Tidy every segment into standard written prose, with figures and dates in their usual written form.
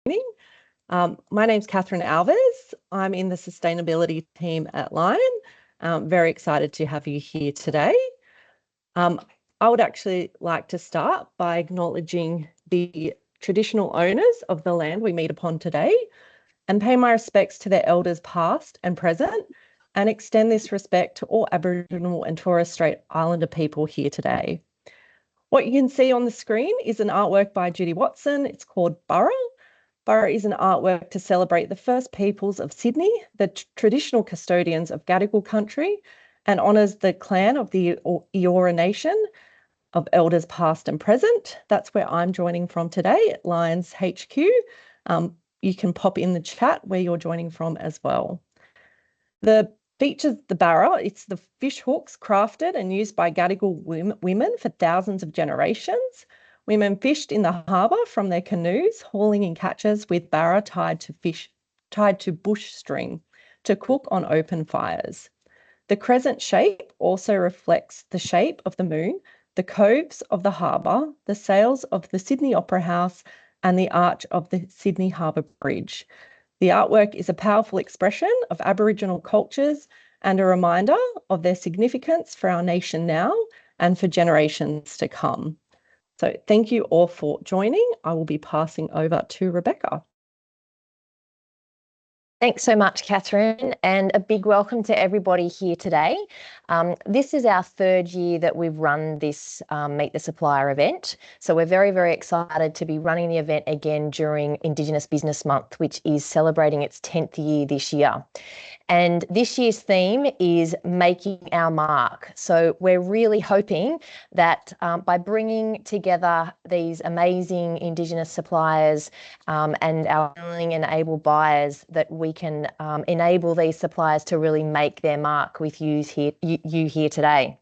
My name's Catherine Alves. I'm in the sustainability team at Lion. Very excited to have you here today. I would actually like to start by acknowledging the traditional owners of the land we meet upon today and pay my respects to their elders past and present, and extend this respect to all Aboriginal and Torres Strait Islander people here today. What you can see on the screen is an artwork by Judy Watson. It's called Burra. Burra is an artwork to celebrate the First Peoples of Sydney, the traditional custodians of Gadigal country, and honours the clan of the Eora Nation of elders past and present. That's where I'm joining from today at Lions HQ. You can pop in the chat where you're joining from as well. The features the Burra. It's the fish hooks crafted and used by Gadigal women for thousands of generations. Women fished in the harbour from their canoes, hauling in catches with Burra tied to bush string to cook on open fires. The crescent shape also reflects the shape of the moon, the coves of the harbour, the sails of the Sydney Opera House, and the arch of the Sydney Harbour Bridge. The artwork is a powerful expression of Aboriginal cultures and a reminder of their significance for our nation now and for generations to come. So thank you all for joining. I will be passing over to Rebecca. Thanks so much, Catherine, and a big welcome to everybody here today. This is our third year that we've run this Meet the Supplier event. So we're very, very excited to be running the event again during Indigenous Business Month, which is celebrating its 10th year this year. And this year's theme is making our mark. So we're really hoping that by bringing together these amazing Indigenous suppliers and our willing and able buyers, that we can enable these suppliers to really make their mark with you here today.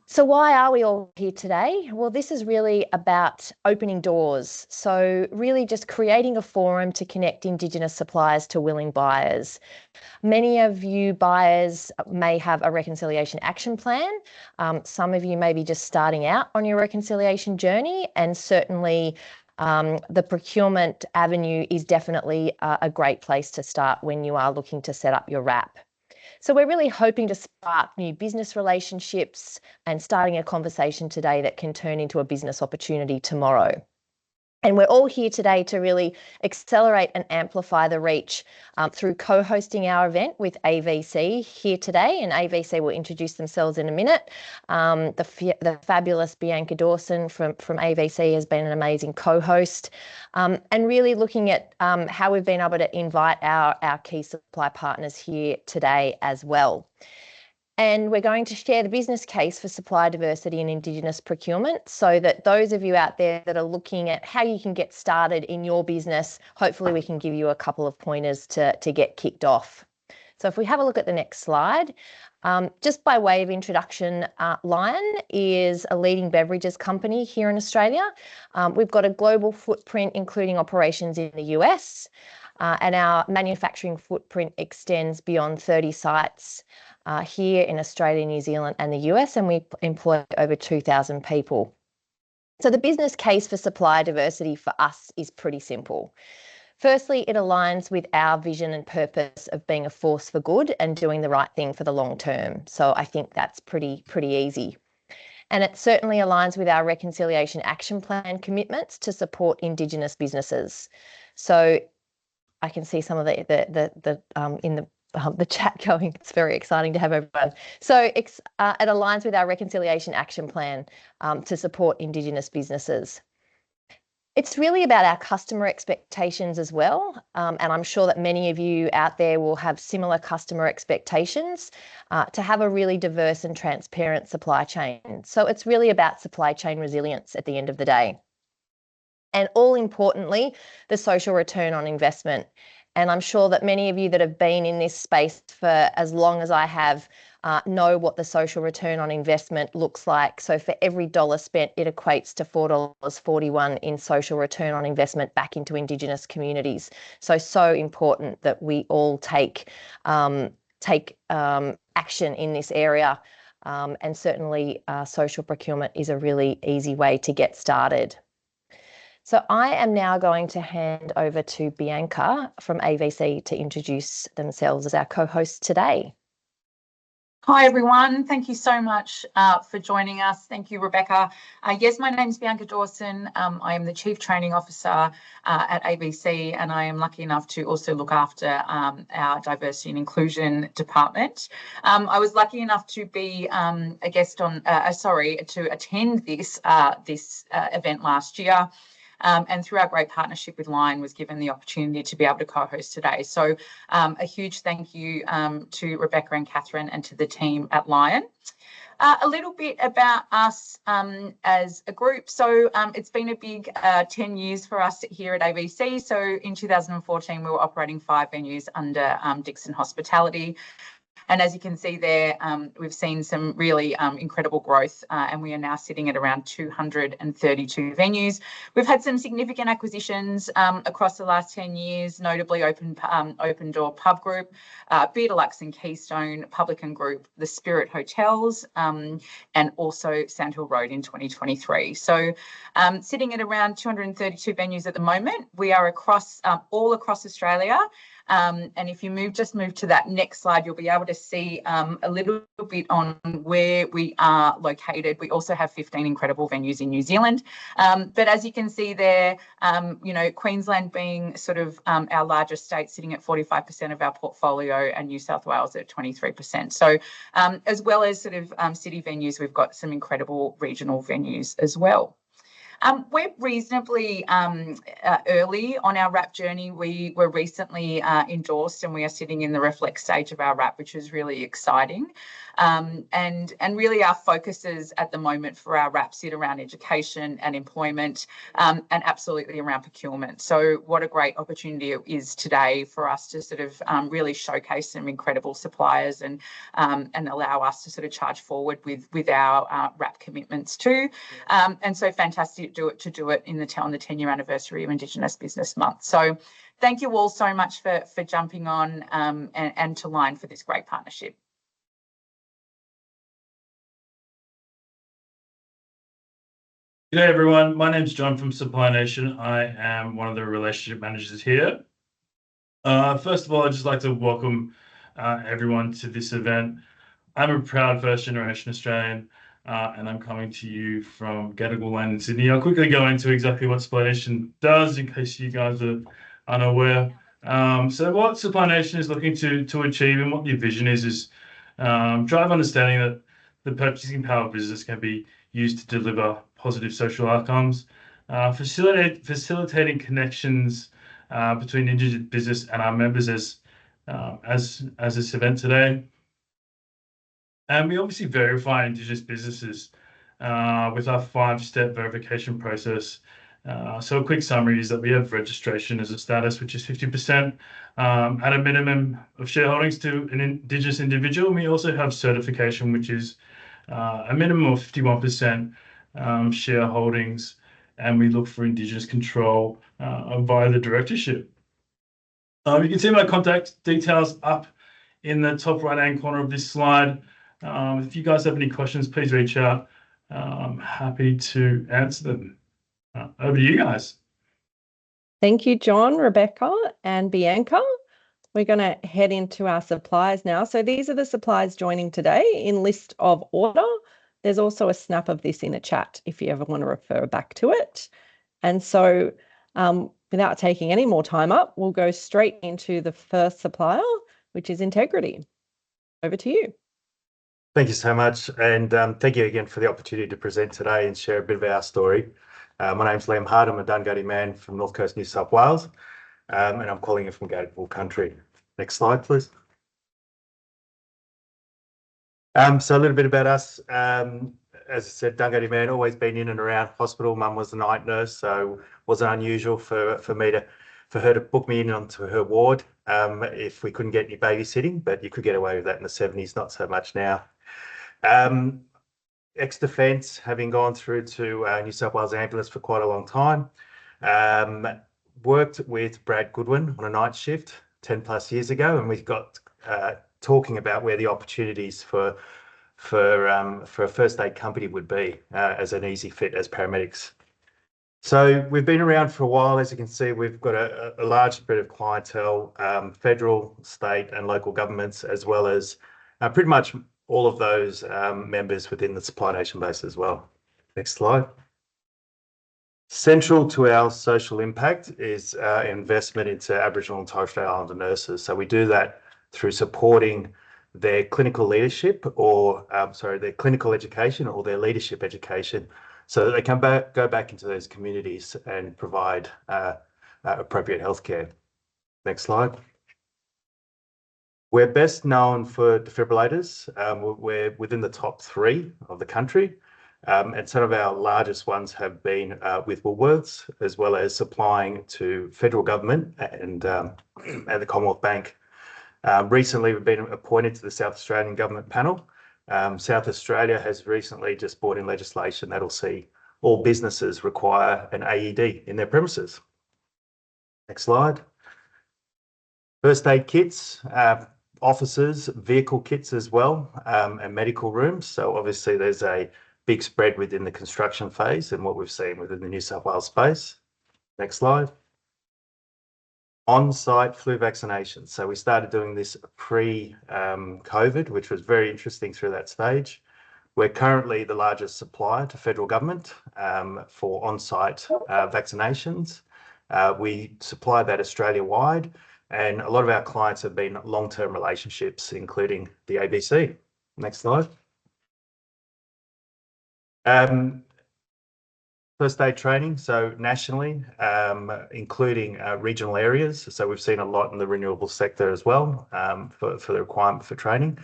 So why are we all here today? Well, this is really about opening doors. So really just creating a forum to connect Indigenous suppliers to willing buyers. Many of you buyers may have a reconciliation action plan. Some of you may be just starting out on your reconciliation journey, and certainly the procurement avenue is definitely a great place to start when you are looking to set up your RAP. So we're really hoping to spark new business relationships and starting a conversation today that can turn into a business opportunity tomorrow. And we're all here today to really accelerate and amplify the reach through co-hosting our event with AVC here today. And AVC will introduce themselves in a minute. The fabulous Bianca Dawson from AVC has been an amazing co-host, and really looking at how we've been able to invite our key supply partners here today as well. And we're going to share the business case for supply diversity and Indigenous procurement, so that those of you out there that are looking at how you can get started in your business, hopefully we can give you a couple of pointers to get kicked off. So if we have a look at the next slide, just by way of introduction, Lion is a leading beverages company here in Australia. We've got a global footprint, including operations in the US, and our manufacturing footprint extends beyond 30 sites here in Australia, New Zealand and the US, and we employ over 2,000 people. So the business case for supplier diversity for us is pretty simple. Firstly, it aligns with our vision and purpose of being a force for good and doing the right thing for the long term. So I think that's pretty easy. And it certainly aligns with our Reconciliation Action Plan commitments to support Indigenous businesses. So I can see some of the chat going. It's very exciting to have everyone. So it aligns with our Reconciliation Action Plan to support Indigenous businesses. It's really about our customer expectations as well. And I'm sure that many of you out there will have similar customer expectations to have a really diverse and transparent supply chain. So it's really about supply chain resilience at the end of the day. And all importantly, the social return on investment. And I'm sure that many of you that have been in this space for as long as I have know what the social return on investment looks like. So for every dollar spent, it equates to $4.41 in social return on investment back into Indigenous communities. So important that we all take action in this area. And certainly social procurement is a really easy way to get started. So I am now going to hand over to Bianca from AVC to introduce themselves as our co-host today. Hi everyone, thank you so much for joining us. Thank you, Rebecca. Yes, my name is Bianca Dawson. I am the Chief Training Officer at AVC, and I am lucky enough to also look after our Diversity and Inclusion Department. I was lucky enough to be a guest on, to attend this event last year. And through our great partnership with Lion was given the opportunity to be able to co-host today. So a huge thank you to Rebecca and Catherine and to the team at Lion. A little bit about us as a group. So it's been a big 10 years for us here at AVC. So in 2014, we were operating 5 venues under Dixon Hospitality. And as you can see there, we've seen some really incredible growth, and we are now sitting at around 232 venues. We've had some significant acquisitions across the last 10 years, notably Open Door Pub Group, Beer Deluxe and Keystone, Publican Group, the Spirit Hotels, and also Sandhill Road in 2023. So sitting at around 232 venues at the moment. We are across all across Australia. And if you just move to that next slide, you'll be able to see a little bit on where we are located. We also have 15 incredible venues in New Zealand. But as you can see there, Queensland being sort of our largest state, sitting at 45% of our portfolio, and New South Wales at 23%. So as well as sort of city venues, we've got some incredible regional venues as well. We're reasonably early on our RAP journey. We were recently endorsed, and we are sitting in the reflect stage of our RAP, which is really exciting. And really our focuses at the moment for our RAP sit around education and employment, and absolutely around procurement. So what a great opportunity it is today for us to sort of really showcase some incredible suppliers and allow us to sort of charge forward with our RAP commitments too. And so fantastic to do it in the 10-year anniversary of Indigenous Business Month. So thank you all so much for jumping on and to Lion for this great partnership. G'day everyone, my name's John from Supplier Nation. I am one of the relationship managers here. First of all, I'd just like to welcome everyone to this event. I'm a proud first generation Australian, and I'm coming to you from Gadigal Land in Sydney. I'll quickly go into exactly what Supplier Nation does in case you guys are unaware. So what Supplier Nation is looking to achieve and what the vision is drive understanding that the purchasing power of business can be used to deliver positive social outcomes, facilitating connections between Indigenous business and our members as this event today. And we obviously verify Indigenous businesses with our 5-step verification process. So a quick summary is that we have registration as a status, which is 50% at a minimum of shareholdings to an Indigenous individual. And we also have certification, which is a minimum of 51% shareholdings, and we look for Indigenous control via the directorship. You can see my contact details up in the top right-hand corner of this slide. If you guys have any questions, please reach out. I'm happy to answer them. Over to you guys. Thank you, John, Rebecca, and Bianca. We're going to head into our suppliers now. So these are the suppliers joining today in list of order. There's also a snap of this in the chat if you ever want to refer back to it. And so without taking any more time up, we'll go straight into the first supplier, which is Integrity. Over to you. Thank you so much. And thank you again for the opportunity to present today and share a bit of our story. My name's Liam Hart. I'm a Dunghutti man from North Coast, New South Wales. And I'm calling it from Gadigal country. Next slide, please. So a little bit about us. As I said, Dunghutti man, always been in and around hospital. Mum was a night nurse, so it wasn't unusual for her to book me in onto her ward if we couldn't get any babysitting, but you could get away with that in the 70s, not so much now. Ex-defence, having gone through to New South Wales Ambulance for quite a long time. Worked with Brad Goodwin on a night shift 10 plus years ago, and we got talking about where the opportunities for a first aid company would be as an easy fit as paramedics. So we've been around for a while. As you can see, we've got a large spread of clientele, federal, state and local governments, as well as pretty much all of those members within the Supply Nation base as well. Next slide. Central to our social impact is investment into Aboriginal and Torres Strait Islander nurses. So we do that through supporting their clinical leadership or, their clinical education or their leadership education, so that they can go back into those communities and provide appropriate healthcare. Next slide. We're best known for defibrillators. We're within the top 3 of the country. And some of our largest ones have been with Woolworths, as well as supplying to federal government and the Commonwealth Bank. Recently, we've been appointed to the South Australian Government panel. South Australia has recently just brought in legislation that'll see all businesses require an AED in their premises. Next slide. First aid kits, offices, vehicle kits as well, and medical rooms. So obviously there's a big spread within the construction phase and what we've seen within the New South Wales space. Next slide. On-site flu vaccinations. So we started doing this pre-COVID, which was very interesting through that stage. We're currently the largest supplier to federal government for on-site vaccinations. We supply that Australia-wide, and a lot of our clients have been long-term relationships, including the AVC. Next slide. First aid training, so nationally, including regional areas. So we've seen a lot in the renewable sector as well for the requirement for training.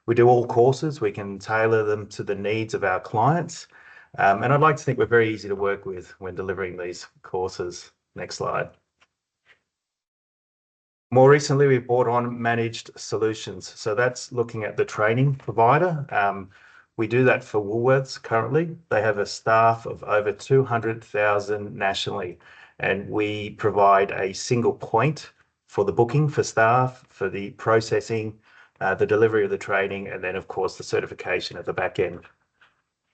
We do all courses. We can tailor them to the needs of our clients. And I'd like to think we're very easy to work with when delivering these courses. Next slide. More recently, we've brought on managed solutions. So that's looking at the training provider. We do that for Woolworths currently. They have a staff of over 200,000 nationally, and we provide a single point for the booking for staff, for the processing, the delivery of the training, and then of course the certification at the back end.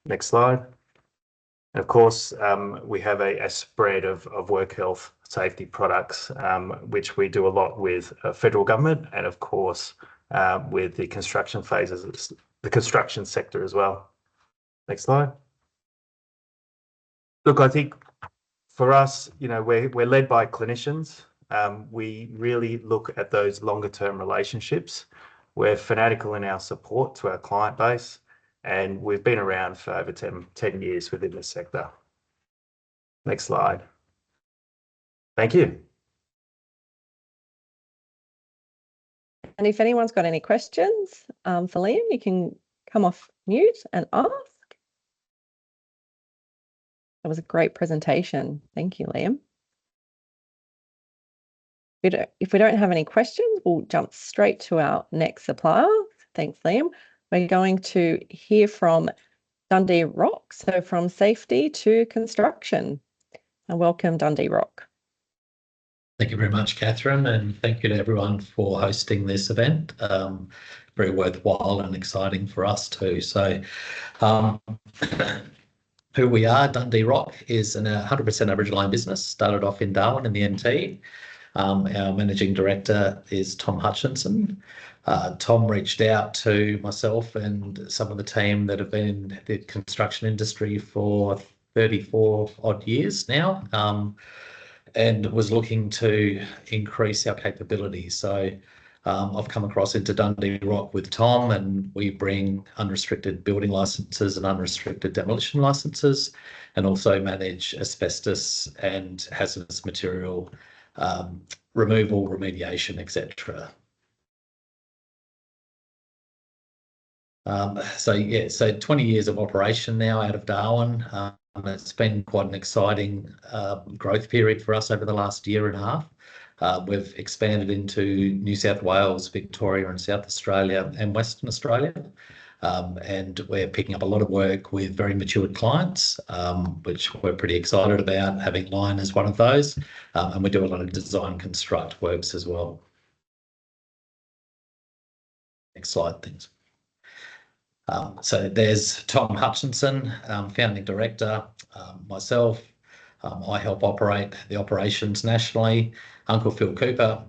Next slide. And of course, we have a spread of work health safety products, which we do a lot with federal government and of course with the construction phases, the construction sector as well. Next slide. Look, I think for us, you know, we're led by clinicians. We really look at those longer term relationships. We're fanatical in our support to our client base, and we've been around for over 10 years within this sector. Next slide. Thank you. And if anyone's got any questions for Liam, you can come off mute and ask. That was a great presentation. Thank you, Liam. If we don't have any questions, we'll jump straight to our next supplier. Thanks, Liam. We're going to hear from Dundee Rock, so from safety to construction. And welcome, Dundee Rock. Thank you very much, Catherine, and thank you to everyone for hosting this event. Very worthwhile and exciting for us too. So who we are, Dundee Rock is an 100% Aboriginal-owned business, started off in Darwin in the NT. Our managing director is Tom Hutchinson. Tom reached out to myself and some of the team that have been in the construction industry for 34 odd years now, and was looking to increase our capability. So I've come across into Dundee Rock with Tom, and we bring unrestricted building licenses and unrestricted demolition licenses, and also manage asbestos and hazardous material removal, remediation, etc. So 20 years of operation now out of Darwin. It's been quite an exciting growth period for us over the last year and a half. We've expanded into New South Wales, Victoria and South Australia and Western Australia. And we're picking up a lot of work with very matured clients, which we're pretty excited about, having Line as one of those. And we do a lot of design construct works as well. Next slide, thanks. So there's Tom Hutchinson, founding director, myself, I help operate the operations nationally. Uncle Phil Cooper,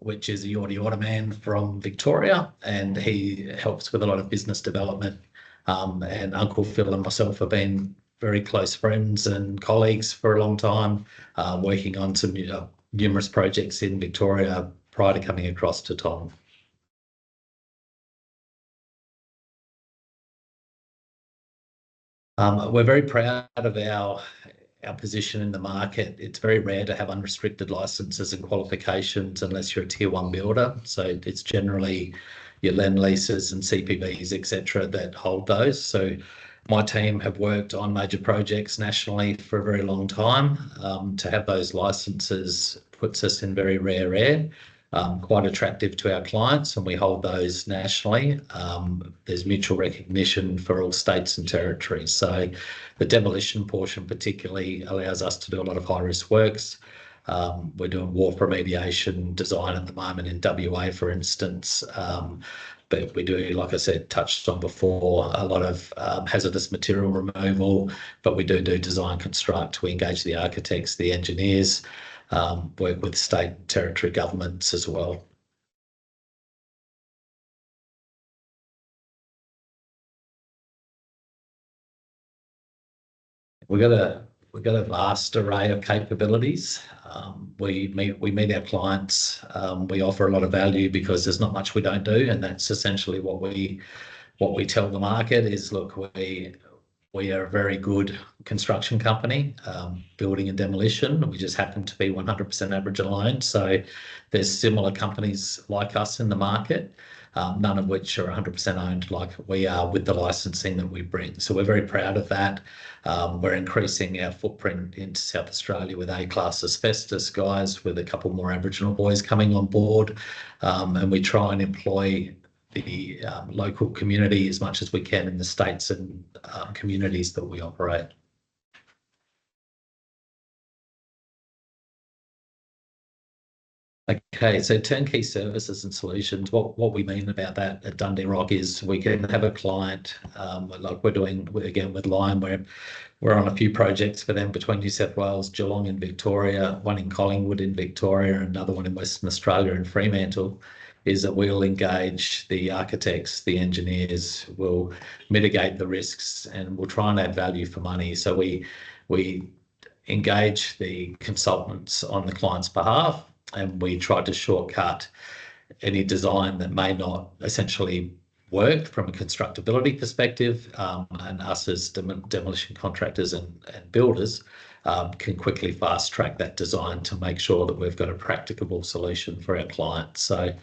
which is a Yorta Yorta man from Victoria, and he helps with a lot of business development. And Uncle Phil and myself have been very close friends and colleagues for a long time, working on some numerous projects in Victoria prior to coming across to Tom. We're very proud of our position in the market. It's very rare to have unrestricted licenses and qualifications unless you're a tier 1 builder. So it's generally your land leases and CPBs, etc., that hold those. So my team have worked on major projects nationally for a very long time. To have those licenses puts us in very rare air. Quite attractive to our clients, and we hold those nationally. There's mutual recognition for all states and territories. So the demolition portion particularly allows us to do a lot of high-risk works. We're doing wharf remediation design at the moment in WA, for instance. But we do, like I said, touched on before, a lot of hazardous material removal, but we do design construct. We engage the architects, the engineers, work with state and territory governments as well. We've got a vast array of capabilities. We meet our clients. We offer a lot of value because there's not much we don't do, and that's essentially what we tell the market is, look, we are a very good construction company, building and demolition. We just happen to be 100% Aboriginal owned. So there's similar companies like us in the market, none of which are 100% owned like we are with the licensing that we bring. So we're very proud of that. We're increasing our footprint into South Australia with A-class asbestos guys, with a couple more Aboriginal boys coming on board. And we try and employ the local community as much as we can in the states and communities that we operate. Okay, so turnkey services and solutions. What we mean about that at Dundee Rock is we can have a client, like we're doing again with Lion, where we're on a few projects for them between New South Wales, Geelong and Victoria, one in Collingwood in Victoria, and another one in Western Australia in Fremantle. Is that we'll engage the architects, the engineers, will mitigate the risks, and we'll try and add value for money. So we engage the consultants on the client's behalf, and we try to shortcut any design that may not essentially work from a constructability perspective, and us as demolition contractors and builders can quickly fast track that design to make sure that we've got a practicable solution for our clients. So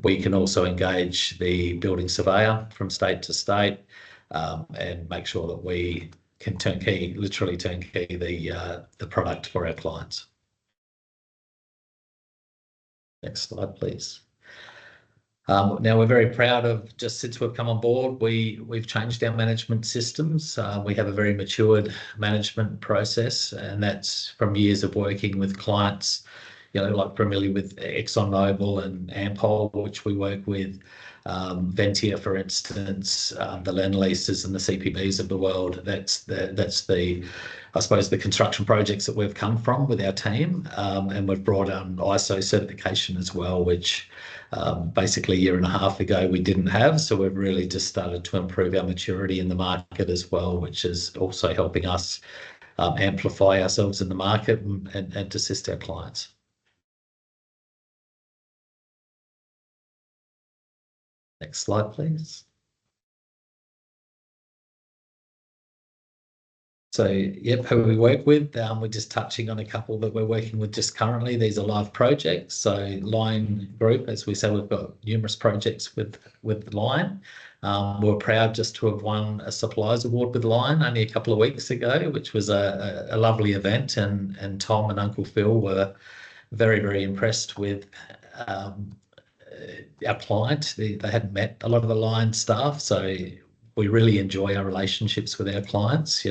we can also engage the building surveyor from state to state, and make sure that we can literally turnkey the product for our clients. Next slide, please. Now we're very proud of, just since we've come on board, we've changed our management systems. We have a very matured management process, and that's from years of working with clients, like familiar with ExxonMobil and Ampol, which we work with, Ventia, for instance, the land leases and the CPBs of the world. That's the I suppose the construction projects that we've come from with our team, and we've brought on ISO certification as well, which basically a year and a half ago we didn't have. So we've really just started to improve our maturity in the market as well, which is also helping us amplify ourselves in the market and to assist our clients. Next slide, please. So, yep, who we work with, we're just touching on a couple that we're working with just currently. These are live projects. So Lion Group, as we say, we've got numerous projects with Lion. We're proud just to have won a Suppliers Award with Lion only a couple of weeks ago, which was a lovely event, and Tom and Uncle Phil were very, very impressed with our client. They hadn't met a lot of the Lion staff, so we really enjoy our relationships with our clients.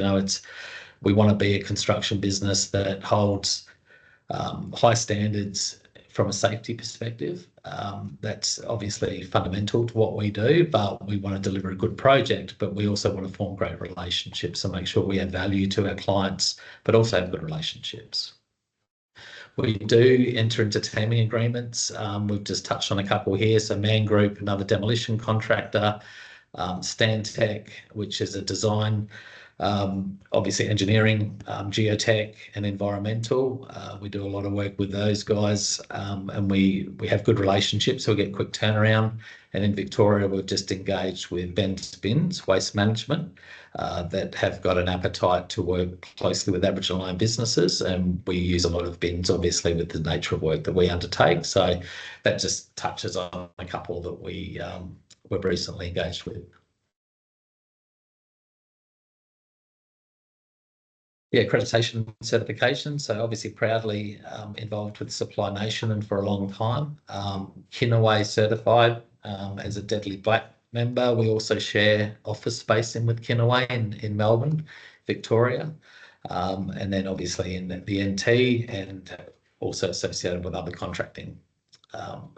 We want to be a construction business that holds high standards from a safety perspective. That's obviously fundamental to what we do, but we want to deliver a good project, but we also want to form great relationships and make sure we add value to our clients, but also have good relationships. We do enter into teaming agreements. We've just touched on a couple here. So Man Group, another demolition contractor, Stantec, which is a design, obviously engineering, geotech and environmental. We do a lot of work with those guys, and we have good relationships, so we get quick turnaround. And in Victoria, we've just engaged with Ben's Bins Waste Management, that have got an appetite to work closely with Aboriginal owned businesses, and we use a lot of bins, obviously, with the nature of work that we undertake. So that just touches on a couple that we've recently engaged with. Yeah, accreditation certification. So obviously proudly involved with Supply Nation and for a long time. Kinaway certified as a Deadly Black member. We also share office space with Kinaway in Melbourne, Victoria. And then obviously in the NT and also associated with other contracting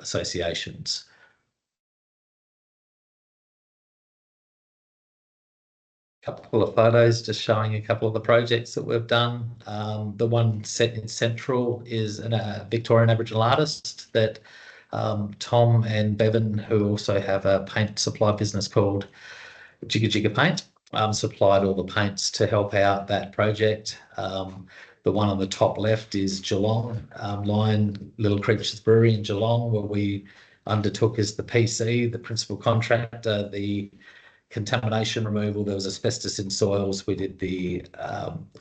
associations. Couple of photos just showing a couple of the projects that we've done. The one set in Central is a Victorian Aboriginal artist that Tom and Bevan, who also have a paint supply business called Jigga Jigga Paint, supplied all the paints to help out that project. The one on the top left is Geelong, Lion Little Creatures Brewery in Geelong, where we undertook as the PC, the principal contractor, the contamination removal. There was asbestos in soils. We did the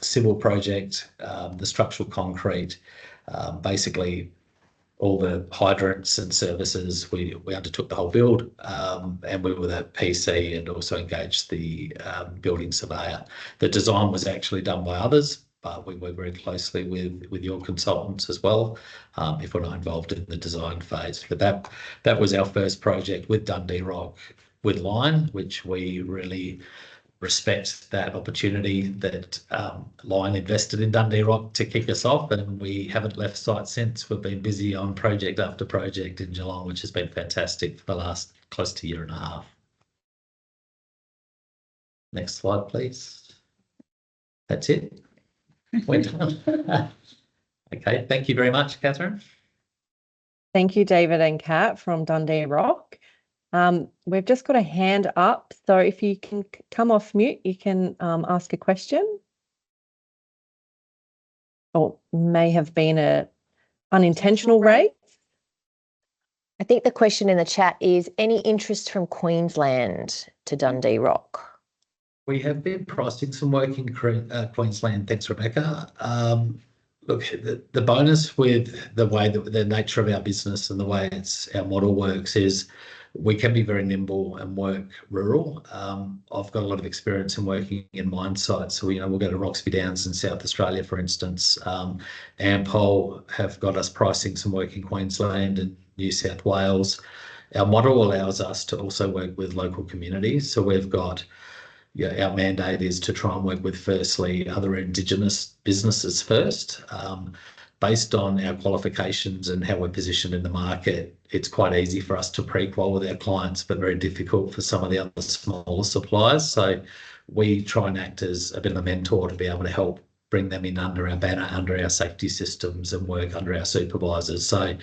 civil project, the structural concrete, basically all the hydrants and services. We undertook the whole build, and we were the PC and also engaged the building surveyor. The design was actually done by others, but we work very closely with your consultants as well, if we're not involved in the design phase. But that was our first project with Dundee Rock, with Lion, which we really respect that opportunity that Lion invested in Dundee Rock to kick us off, and we haven't left site since. We've been busy on project after project in Geelong, which has been fantastic for the last close to a year and a half. Next slide, please. That's it. We're done. Okay, thank you very much, Catherine. Thank you, David and Kat from Dundee Rock. We've just got a hand up, so if you can come off mute, you can ask a question. Or may have been an unintentional raise. I think the question in the chat is, any interest from Queensland to Dundee Rock? We have been pricing some work in Queensland. Thanks, Rebecca. Look, the bonus with the way that the nature of our business and the way our model works is we can be very nimble and work rural. I've got a lot of experience in working in mine sites. So, we'll go to Roxby Downs in South Australia, for instance. Ampol have got us pricing some work in Queensland and New South Wales. Our model allows us to also work with local communities. So we've got, our mandate is to try and work with, firstly, other Indigenous businesses first. Based on our qualifications and how we're positioned in the market, it's quite easy for us to pre-qual with our clients, but very difficult for some of the other smaller suppliers. So we try and act as a bit of a mentor to be able to help bring them in under our banner, under our safety systems, and work under our supervisors. So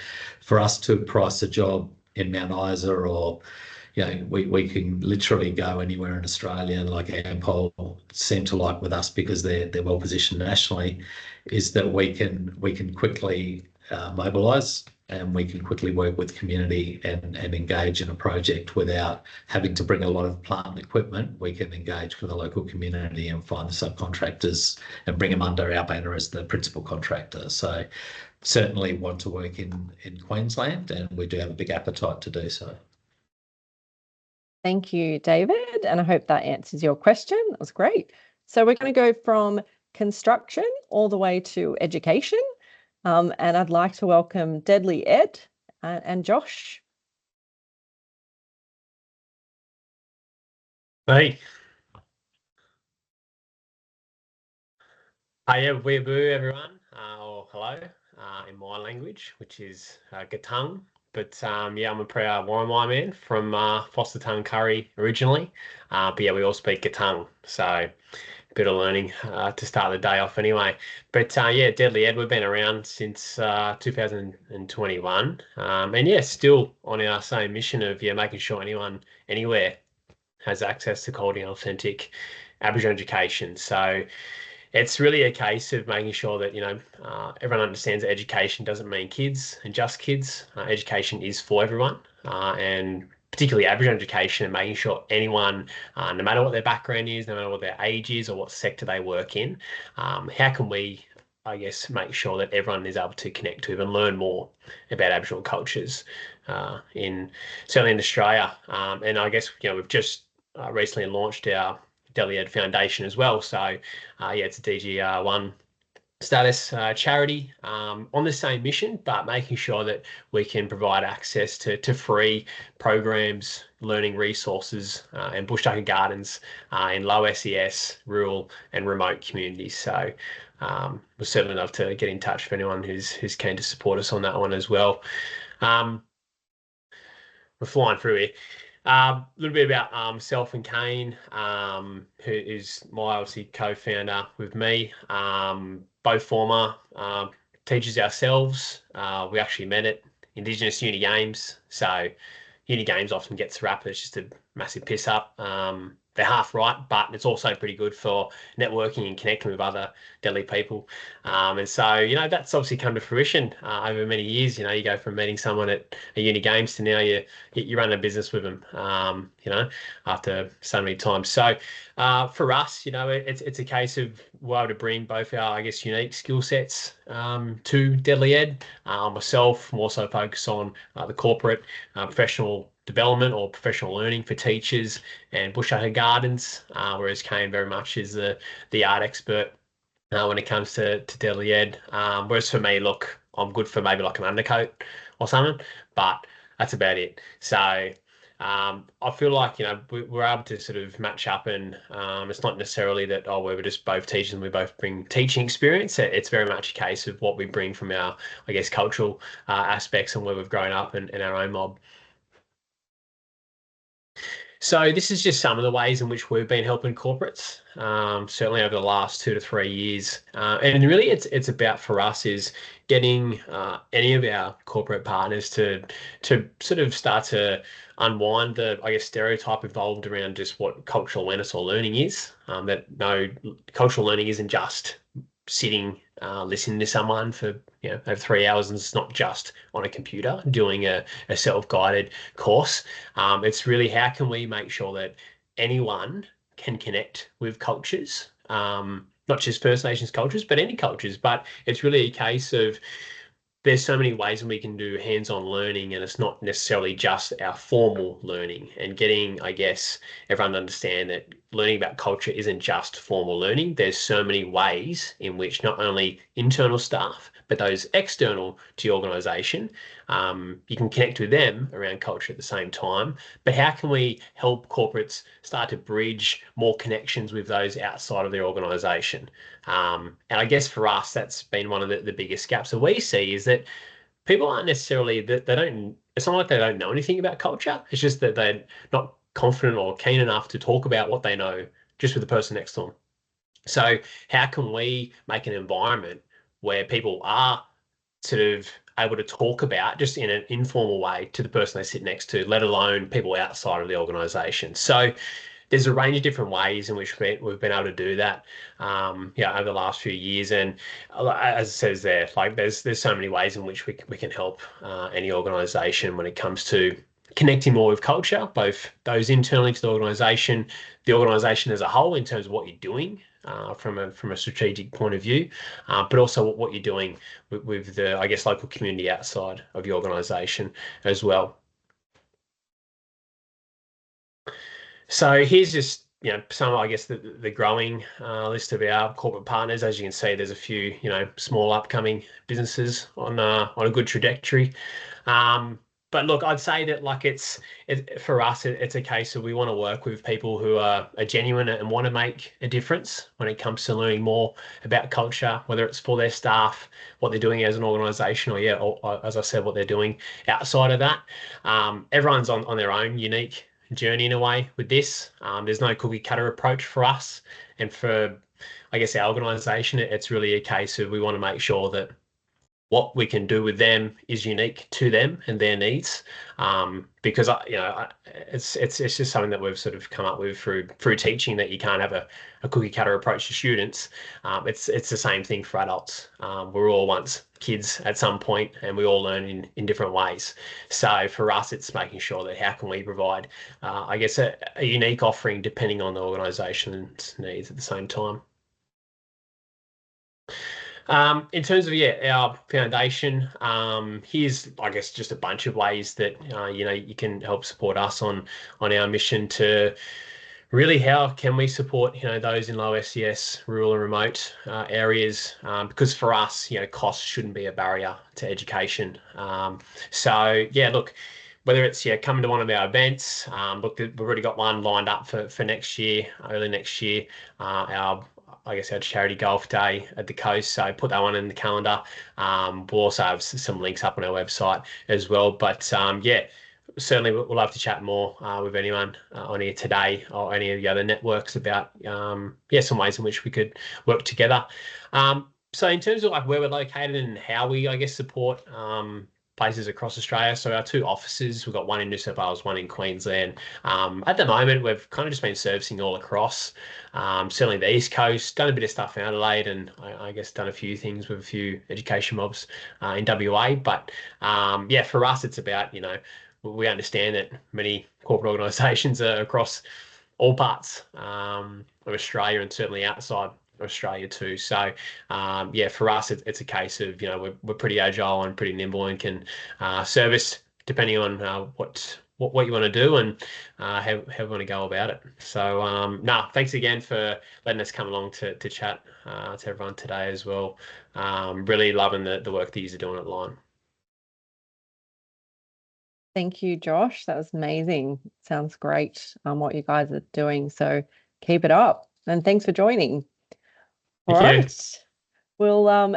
for us to price a job in Mount Isa, or we can literally go anywhere in Australia, like Ampol seem to like with us because they're well positioned nationally, is that we can quickly mobilise, and we can quickly work with community and engage in a project without having to bring a lot of plant and equipment. We can engage with the local community and find the subcontractors and bring them under our banner as the principal contractor. So certainly want to work in Queensland, and we do have a big appetite to do so. Thank you, David, and I hope that answers your question. That was great. So we're going to go from construction all the way to education, and I'd like to welcome Deadly Ed and Josh. Hey. Hi, everyone. Hello. in my language, which is Gatung. But yeah, I'm a proud Warramai man from Foster Tongue Curry originally. But yeah, we all speak Gatung, so a bit of learning to start the day off anyway. But yeah, Deadly Ed, we've been around since 2021, and yeah, still on our same mission of making sure anyone anywhere has access to quality and authentic Aboriginal education. So it's really a case of making sure that everyone understands that education doesn't mean kids and just kids. Education is for everyone, and particularly Aboriginal education, and making sure anyone, no matter what their background is, no matter what their age is or what sector they work in, how can we, I guess, make sure that everyone is able to connect with and learn more about Aboriginal cultures certainly in Australia. And I guess we've just recently launched our Deadly Ed Foundation as well. So yeah, it's a DGR1 status charity on the same mission, but making sure that we can provide access to free programs, learning resources, and bush tucker gardens in low SES, rural and remote communities. So we'd certainly love to get in touch with anyone who's keen to support us on that one as well. We're flying through here. A little bit about myself and Kane, who is my obviously co-founder with me. Both former teachers ourselves. We actually met at Indigenous Uni Games. So Uni Games often gets wrapped as just a massive piss up. They're half right, but it's also pretty good for networking and connecting with other Delhi people. And so, that's obviously come to fruition over many years. You go from meeting someone at a Uni Games to now you run a business with them, after so many times. So for us, it's a case of we're able to bring both our, I guess, unique skill sets to Deadly Ed. Myself, more so focus on the corporate professional development or professional learning for teachers and bush tucker gardens, whereas Kane very much is the art expert when it comes to Deadly Ed. Whereas for me, look, I'm good for maybe like an undercoat or something, but that's about it. So I feel like we're able to sort of match up, and it's not necessarily that we're just both teachers and we both bring teaching experience. It's very much a case of what we bring from our, I guess, cultural aspects and where we've grown up and our own mob. So this is just some of the ways in which we've been helping corporates, certainly over the last 2 to 3 years. And really it's about, for us, is getting any of our corporate partners to sort of start to unwind the, I guess, stereotype involved around just what cultural awareness or learning is. That no, cultural learning isn't just sitting listening to someone for over 3 hours, and it's not just on a computer doing a self-guided course. It's really, how can we make sure that anyone can connect with cultures, not just First Nations cultures, but any cultures. But it's really a case of there's so many ways we can do hands-on learning, and it's not necessarily just our formal learning, and getting, I guess, everyone to understand that learning about culture isn't just formal learning. There's so many ways in which not only internal staff, but those external to your organisation, you can connect with them around culture at the same time. But how can we help corporates start to bridge more connections with those outside of their organisation? And I guess for us, that's been one of the biggest gaps that we see, is that people aren't necessarily, it's not like they don't know anything about culture. It's just that they're not confident or keen enough to talk about what they know just with the person next to them. So how can we make an environment where people are sort of able to talk about, just in an informal way, to the person they sit next to, let alone people outside of the organisation? So there's a range of different ways in which we've been able to do that, over the last few years. And as it says there, like there's so many ways in which we can help any organisation when it comes to connecting more with culture, both those internally to the organisation as a whole in terms of what you're doing from a strategic point of view, but also what you're doing with the, I guess, local community outside of your organisation as well. So here's just some, I guess, the growing list of our corporate partners. As you can see, there's a few small upcoming businesses on a good trajectory. But But look, I'd say that like for us, it's a case of we want to work with people who are genuine and want to make a difference when it comes to learning more about culture, whether it's for their staff, what they're doing as an organisation, or as I said, what they're doing outside of that. Everyone's on their own unique journey in a way with this. There's no cookie cutter approach for us, and for I guess our organisation, it's really a case of we want to make sure that what we can do with them is unique to them and their needs, because it's just something that we've sort of come up with through teaching, that you can't have a cookie cutter approach to students. It's the same thing for adults. We're all once kids at some point, and we all learn in different ways. So for us, it's making sure that how can we provide, I guess, a unique offering depending on the organisation's needs at the same time. In terms of our foundation, here's I guess just a bunch of ways that you can help support us on our mission to really how can we support those in low SES, rural and remote areas, because for us cost shouldn't be a barrier to education. So yeah, look, whether it's coming to one of our events, look, we've already got one lined up for next year, early next year, our charity golf day at the coast. So put that one in the calendar. We'll also have some links up on our website as well. But certainly we'll love to chat more with anyone on here today, or any of the other networks, about some ways in which we could work together. So in terms of like where we're located and how we, I guess, support places across Australia. So our two offices, we've got one in New South Wales, one in Queensland. At the moment, we've kind of just been servicing all across, certainly the East Coast, done a bit of stuff in Adelaide, and I guess done a few things with a few education mobs in WA. But for us, it's about, we understand that many corporate organisations are across all parts of Australia, and certainly outside Australia too. So for us, it's a case of we're pretty agile and pretty nimble, and can service depending on what you want to do and how we want to go about it. So thanks again for letting us come along to chat to everyone today as well. Really loving the work that you're doing at Line. Thank you, Josh. That was amazing. Sounds great what you guys are doing. So keep it up, and thanks for joining. All right, we'll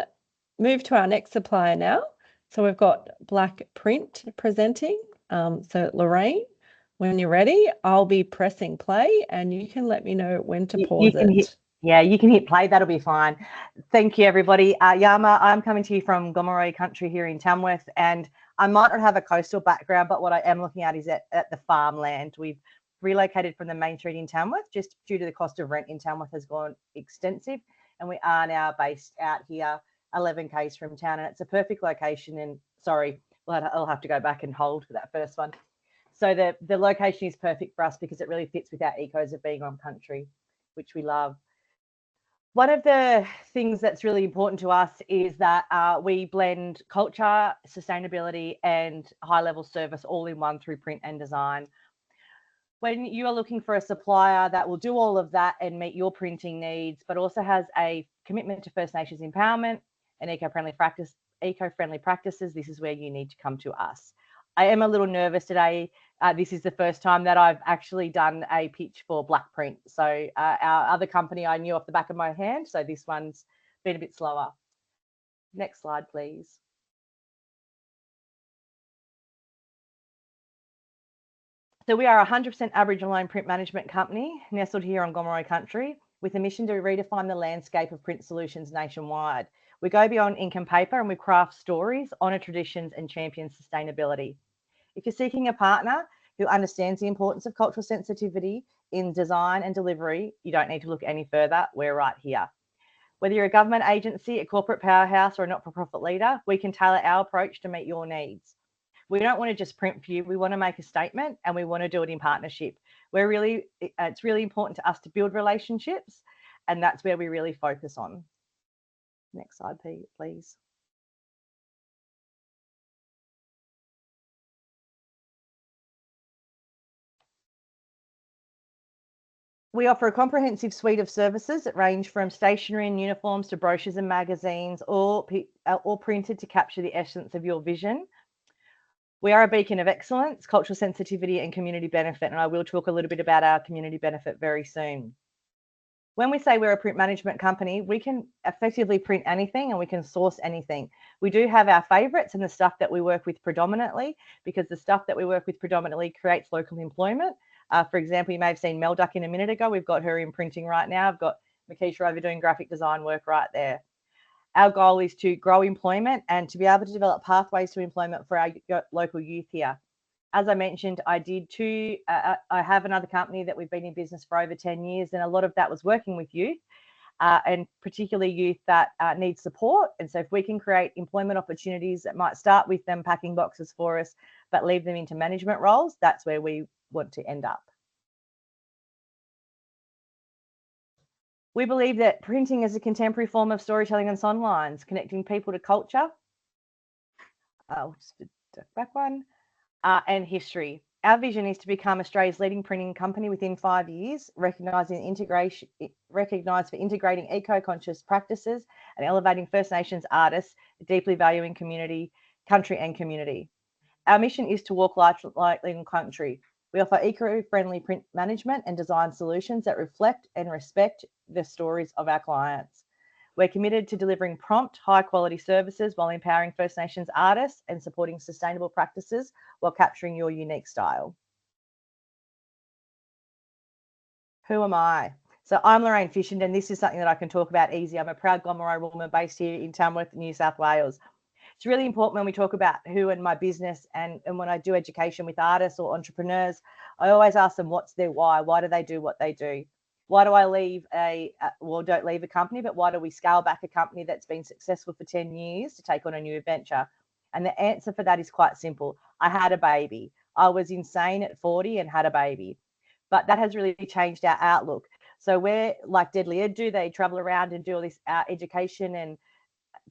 move to our next supplier now. So we've got Black Print presenting. So Lorraine, when you're ready, I'll be pressing play, and you can let me know when to pause it. You can hit play. That'll be fine. Thank you, everybody. Yama, I'm coming to you from Gomeroi country here in Tamworth, and I might not have a coastal background, but what I am looking at is at the farmland. We've relocated from the main street in Tamworth just due to the cost of rent in Tamworth has gone extensive. And we are now based out here 11 k's from town, and it's a perfect location. And sorry, I'll have to go back and hold for that first one. So the location is perfect for us because it really fits with our ethos of being on country, which we love. One of the things that's really important to us is that we blend culture, sustainability, and high-level service all in one through print and design. When you are looking for a supplier that will do all of that and meet your printing needs, but also has a commitment to First Nations empowerment and eco-friendly practices, this is where you need to come to us. I am a little nervous today. This is the first time that I've actually done a pitch for Black Print. So our other company I knew off the back of my hand, so this one's been a bit slower. Next slide, please. So we are a 100% Aboriginal-owned print management company nestled here on Gomeroi country with a mission to redefine the landscape of print solutions nationwide. We go beyond ink and paper, and we craft stories, honour traditions, and champion sustainability. If you're seeking a partner who understands the importance of cultural sensitivity in design and delivery, you don't need to look any further. We're right here. Whether you're a government agency, a corporate powerhouse, or a not-for-profit leader, we can tailor our approach to meet your needs. We don't want to just print for you. We want to make a statement, and we want to do it in partnership. It's really important to us to build relationships, and that's where we really focus on. Next slide, please. We offer a comprehensive suite of services that range from stationery and uniforms to brochures and magazines, all printed to capture the essence of your vision. We are a beacon of excellence, cultural sensitivity and community benefit, and I will talk a little bit about our community benefit very soon. When we say we're a print management company, we can effectively print anything and we can source anything. We do have our favourites and the stuff that we work with predominantly, because the stuff that we work with predominantly creates local employment. For example, you may have seen Mel Duck in a minute ago. We've got her in printing right now. I've got Makisha over doing graphic design work right there. Our goal is to grow employment and to be able to develop pathways to employment for our local youth here. As I mentioned, I have another company that we've been in business for over 10 years, and a lot of that was working with youth, and particularly youth that need support. And so if we can create employment opportunities that might start with them packing boxes for us, but leave them into management roles, that's where we want to end up. We believe that printing is a contemporary form of storytelling on songlines, connecting people to culture. Just back one. And history. Our vision is to become Australia's leading printing company within 5 years, recognised for integrating eco-conscious practices and elevating First Nations artists, deeply valuing country and community. Our mission is to walk lightly in country. We offer eco-friendly print management and design solutions that reflect and respect the stories of our clients. We're committed to delivering prompt, high-quality services while empowering First Nations artists and supporting sustainable practices while capturing your unique style. Who am I? So I'm Lorraine Fishand, and this is something that I can talk about easy. I'm a proud Gomeroi woman based here in Tamworth, New South Wales. It's really important when we talk about who and my business, and when I do education with artists or entrepreneurs, I always ask them what's their why. Why do they do what they do? Why do I leave don't leave a company, but why do we scale back a company that's been successful for 10 years to take on a new adventure? And the answer for that is quite simple. I had a baby. I was insane at 40 and had a baby. But that has really changed our outlook. So we're like Deadly Ed do. They travel around and do all this education and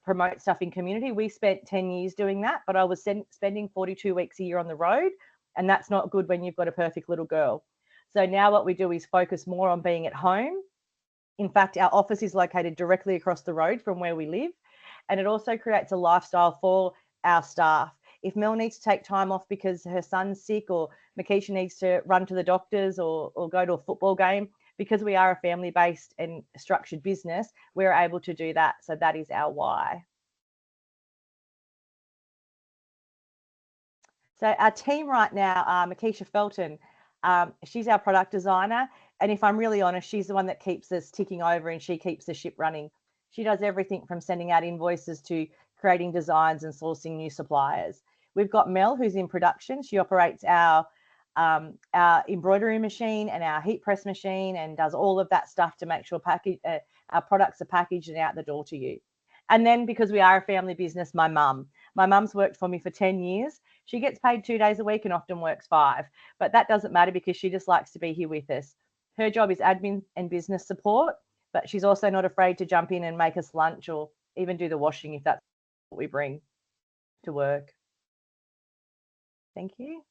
promote stuff in community. We spent 10 years doing that, but I was spending 42 weeks a year on the road. And that's not good when you've got a perfect little girl. So now what we do is focus more on being at home. In fact, our office is located directly across the road from where we live. And it also creates a lifestyle for our staff. If Mel needs to take time off because her son's sick, or Makisha needs to run to the doctors or go to a football game, because we are a family-based and structured business, we're able to do that. So that is our why. So our team right now, Makisha Felton, she's our product designer. And if I'm really honest, she's the one that keeps us ticking over and she keeps the ship running. She does everything from sending out invoices to creating designs and sourcing new suppliers. We've got Mel, who's in production. She operates our embroidery machine and our heat press machine and does all of that stuff to make sure our products are packaged and out the door to you. And then, because we are a family business, my mum's worked for me for 10 years. She gets paid 2 days a week and often works 5, but that doesn't matter because she just likes to be here with us. Her job is admin and business support, but she's also not afraid to jump in and make us lunch or even do the washing if that's what we bring to work. Thank you.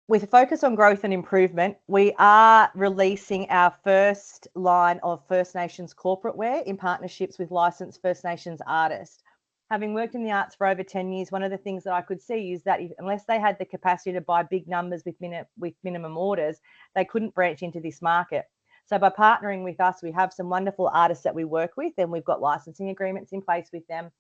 With a focus on growth and improvement, we are releasing our first line of First Nations corporate wear in partnerships with licensed First Nations artists. Having worked in the arts for over 10 years, one of the things that I could see is that unless they had the capacity to buy big numbers with minimum orders, they couldn't branch into this market. So by partnering with us, we have some wonderful artists that we work with, and we've got licensing agreements in place with them.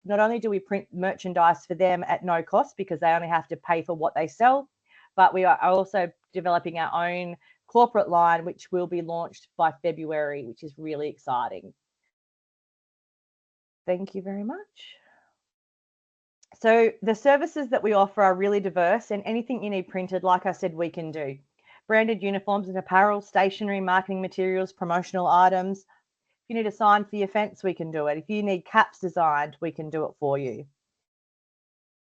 Not only do we print merchandise for them at no cost because they only have to pay for what they sell, but we are also developing our own corporate line, which will be launched by February, which is really exciting. Thank you very much. So the services that we offer are really diverse, and anything you need printed, like I said, we can do. Branded uniforms and apparel, stationery, marketing materials, promotional items. If you need a sign for your fence, we can do it. If you need caps designed, we can do it for you.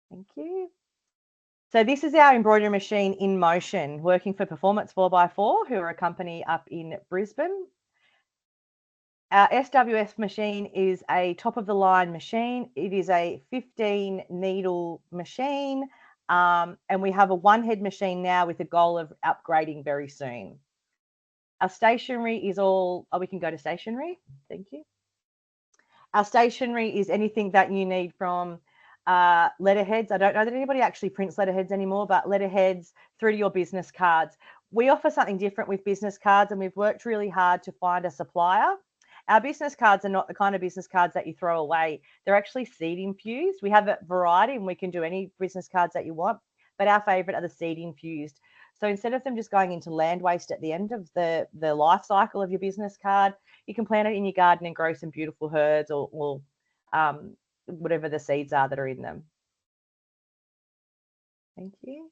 Thank you. So this is our embroidery machine in motion, working for Performance 4x4, who are a company up in Brisbane. Our SWF machine is a top-of-the-line machine. It is a 15-needle machine, and we have a one-head machine now with a goal of upgrading very soon. Our stationery is all... Oh, we can go to stationery. Thank you. Our stationery is anything that you need from letterheads. I don't know that anybody actually prints letterheads anymore, but letterheads through to your business cards. We offer something different with business cards, and we've worked really hard to find a supplier. Our business cards are not the kind of business cards that you throw away. They're actually seed infused. We have a variety, and we can do any business cards that you want, but our favourite are the seed infused. So instead of them just going into land waste at the end of the life cycle of your business card, you can plant it in your garden and grow some beautiful herbs or whatever the seeds are that are in them. Thank you.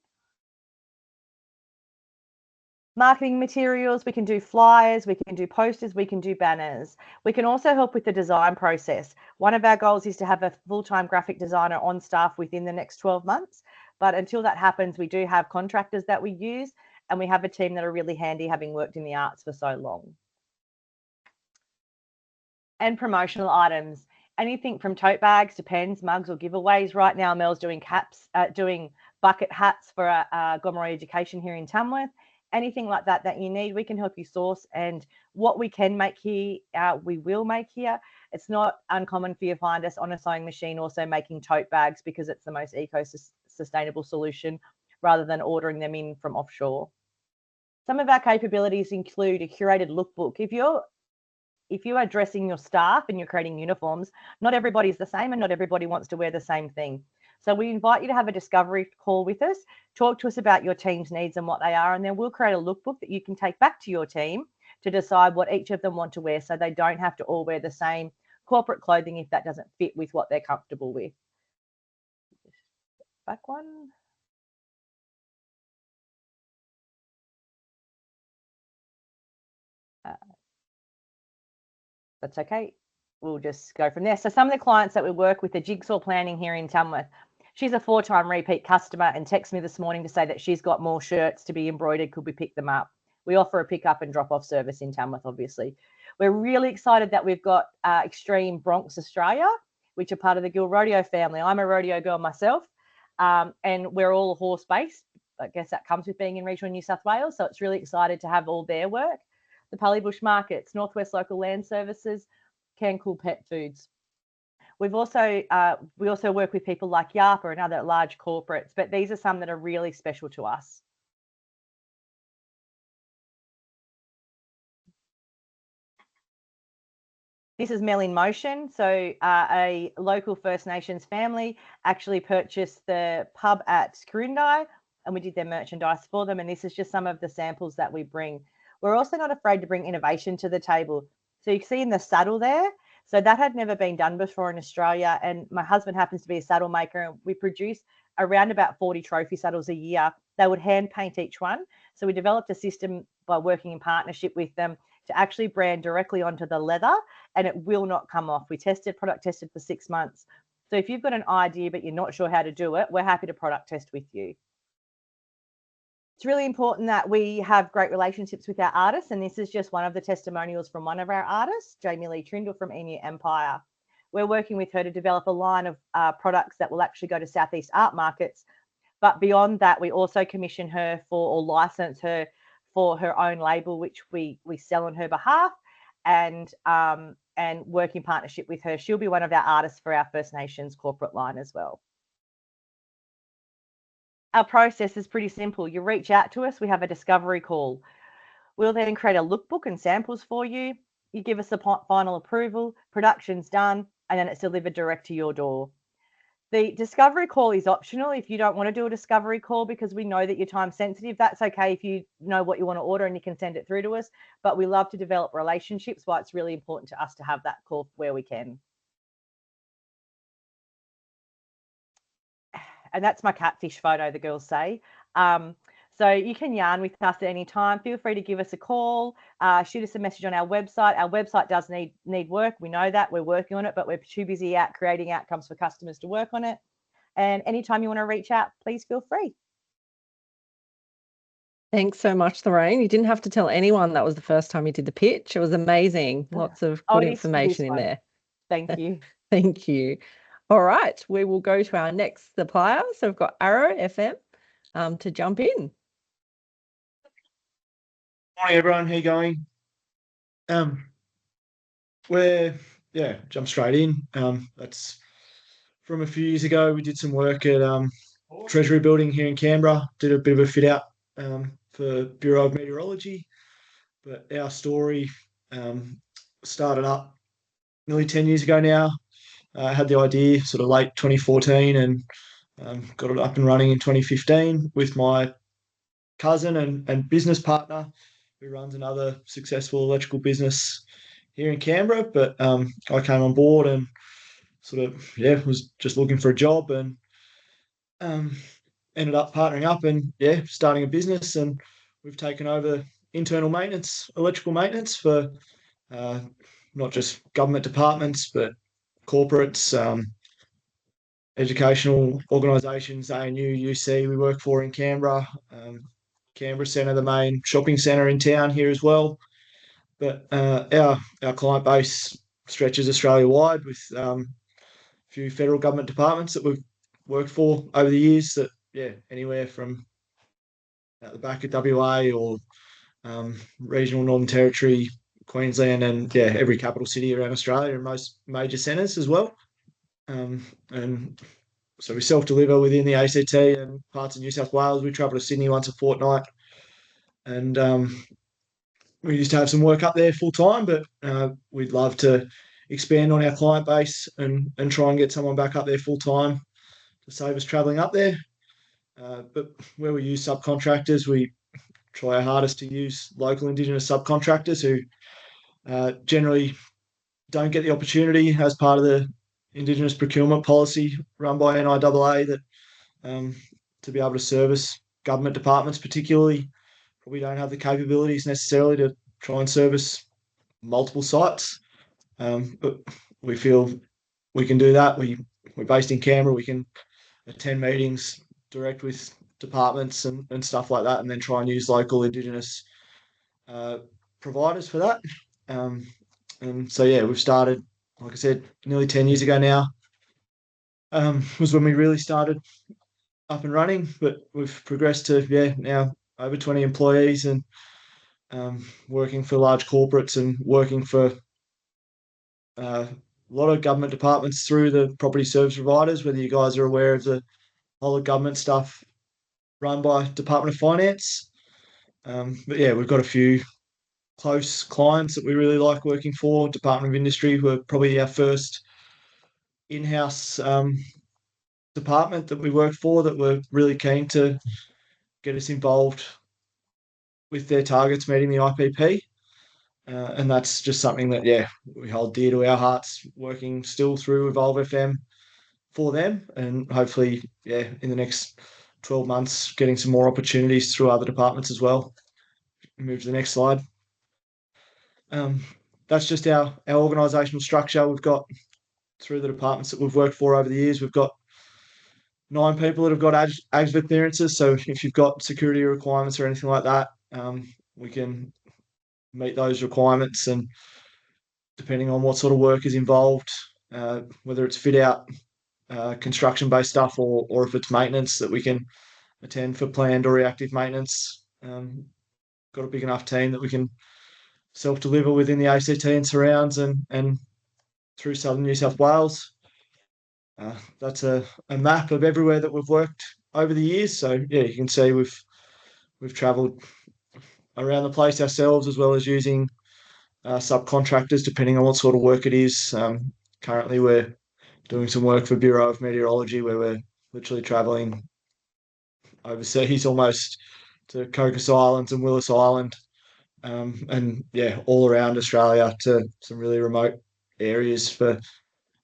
Marketing materials, we can do flyers, we can do posters, we can do banners. We can also help with the design process. One of our goals is to have a full-time graphic designer on staff within the next 12 months. But until that happens, we do have contractors that we use, and we have a team that are really handy, having worked in the arts for so long. And promotional items, anything from tote bags to pens, mugs, or giveaways. Right now, Mel's doing doing bucket hats for Gomeroi Education here in Tamworth. Anything like that that you need, we can help you source. And what we can make here, we will make here. It's not uncommon for you to find us on a sewing machine also making tote bags, because it's the most eco-sustainable solution rather than ordering them in from offshore. Some of our capabilities include a curated lookbook. If you are dressing your staff and you're creating uniforms, not everybody's the same and not everybody wants to wear the same thing. So we invite you to have a discovery call with us, talk to us about your team's needs and what they are, and then we'll create a lookbook that you can take back to your team to decide what each of them want to wear, so they don't have to all wear the same corporate clothing if that doesn't fit with what they're comfortable with. Back one. That's okay. We'll just go from there. So some of the clients that we work with are Jigsaw Planning here in Tamworth. She's a 4-time repeat customer and texted me this morning to say that she's got more shirts to be embroidered. Could we pick them up? We offer a pick up and drop off service in Tamworth, obviously. We're really excited that we've got Extreme Bronx Australia, which are part of the Gill Rodeo family. I'm a rodeo girl myself, and we're all horse-based. I guess that comes with being in regional New South Wales. So it's really excited to have all their work. The Pullybush Markets, Northwest Local Land Services, Cool Pet Foods. We also work with people like Yarpa and other large corporates, but these are some that are really special to us. This is Mel in Motion. So a local First Nations family actually purchased the pub at Kurundai, and we did their merchandise for them. And this is just some of the samples that we bring. We're also not afraid to bring innovation to the table. So you can see in the saddle there, so that had never been done before in Australia. And my husband happens to be a saddle maker, and we produce around about 40 trophy saddles a year. They would hand paint each one. So we developed a system by working in partnership with them to actually brand directly onto the leather, and it will not come off. We product tested for 6 months. So if you've got an idea but you're not sure how to do it, we're happy to product test with you. It's really important that we have great relationships with our artists, and this is just one of the testimonials from one of our artists, Jamie Lee Trindle from Emu Empire. We're working with her to develop a line of products that will actually go to Southeast art markets. But beyond that, we also commission her or license her for her own label, which we sell on her behalf, and work in partnership with her. She'll be one of our artists for our First Nations corporate line as well. Our process is pretty simple. You reach out to us, we have a discovery call. We'll then create a lookbook and samples for you. You give us a final approval, production's done, and then it's delivered direct to your door. The discovery call is optional if you don't want to do a discovery call, because we know that you're time sensitive. That's okay if you know what you want to order and you can send it through to us, but we love to develop relationships, why it's really important to us to have that call where we can. And that's my catfish photo, the girls say. So you can yarn with us at any time. Feel free to give us a call, shoot us a message on our website. Our website does need work. We know that. We're working on it, but we're too busy out creating outcomes for customers to work on it. And anytime you want to reach out, please feel free. Thanks so much, Lorraine. You didn't have to tell anyone that was the first time you did the pitch. It was amazing. Lots of good information in there. Thank you. Thank you. All right, we will go to our next supplier. So we've got Arrow FM to jump in. Morning, everyone. How you going? We're yeah, jump straight in. That's from a few years ago. We did some work at Treasury Building here in Canberra. Did a bit of a fit out for Bureau of Meteorology. But our story started up nearly 10 years ago now. I had the idea sort of late 2014 and got it up and running in 2015 with my cousin and business partner who runs another successful electrical business here in Canberra. But I came on board and sort of, was just looking for a job and ended up partnering up and, starting a business. And we've taken over internal maintenance, electrical maintenance for not just government departments, but corporates, educational organisations, ANU, UC we work for in Canberra, Canberra Centre, the main shopping centre in town here as well. But our client base stretches Australia-wide with a few federal government departments that we've worked for over the years that, anywhere from at the back of WA or regional Northern Territory, Queensland, and every capital city around Australia and most major centres as well. And so we self-deliver within the ACT and parts of New South Wales. We travel to Sydney once a fortnight, and we used to have some work up there full time, but we'd love to expand on our client base and try and get someone back up there full time to save us travelling up there. But where we use subcontractors, we try our hardest to use local Indigenous subcontractors who generally don't get the opportunity as part of the Indigenous procurement policy run by NIAA that to be able to service government departments particularly. We don't have the capabilities necessarily to try and service multiple sites, but we feel we can do that. We're based in Canberra. We can attend meetings direct with departments and stuff like that, and then try and use local Indigenous providers for that. And so, we've started, like I said, nearly 10 years ago now, was when we really started up and running, but we've progressed to, now over 20 employees and working for large corporates and working for a lot of government departments through the property service providers, whether you guys are aware of the whole of government stuff run by Department of Finance. But we've got a few close clients that we really like working for. Department of Industry were probably our first in-house department that we worked for that were really keen to get us involved with their targets meeting the IPP. And that's just something that, we hold dear to our hearts, working still through Evolve FM for them. And hopefully, in the next 12 months, getting some more opportunities through other departments as well. Move to the next slide. That's just our organisational structure. We've got, through the departments that we've worked for over the years, we've got 9 people that have got ASVA clearances. So if you've got security requirements or anything like that, we can meet those requirements. And depending on what sort of work is involved, whether it's fit out, construction-based stuff, or if it's maintenance, that we can attend for planned or reactive maintenance. Got a big enough team that we can self-deliver within the ACT and surrounds and through southern New South Wales. That's a map of everywhere that we've worked over the years. So you can see we've travelled around the place ourselves, as well as using subcontractors depending on what sort of work it is. Currently we're doing some work for Bureau of Meteorology where we're literally travelling overseas almost to Cocos Islands and Willis Island, and all around Australia to some really remote areas for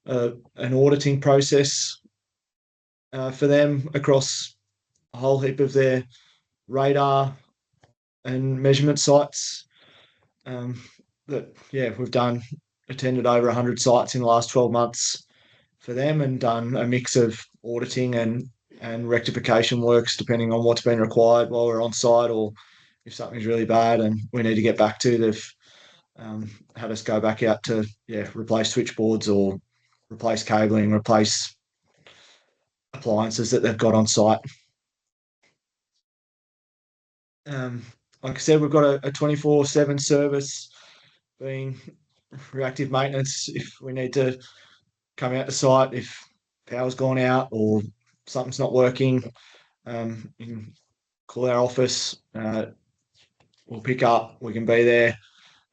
an auditing process for them across a whole heap of their radar and measurement sites. We've attended over 100 sites in the last 12 months for them and done a mix of auditing and rectification works depending on what's been required while we're on site, or if something's really bad and we need to get back to, they've had us go back out to replace switchboards or replace cabling, replace appliances that they've got on site. Like I said, we've got a 24/7 service, being reactive maintenance if we need to come out to site if power's gone out or something's not working. You can call our office. We'll pick up. We can be there,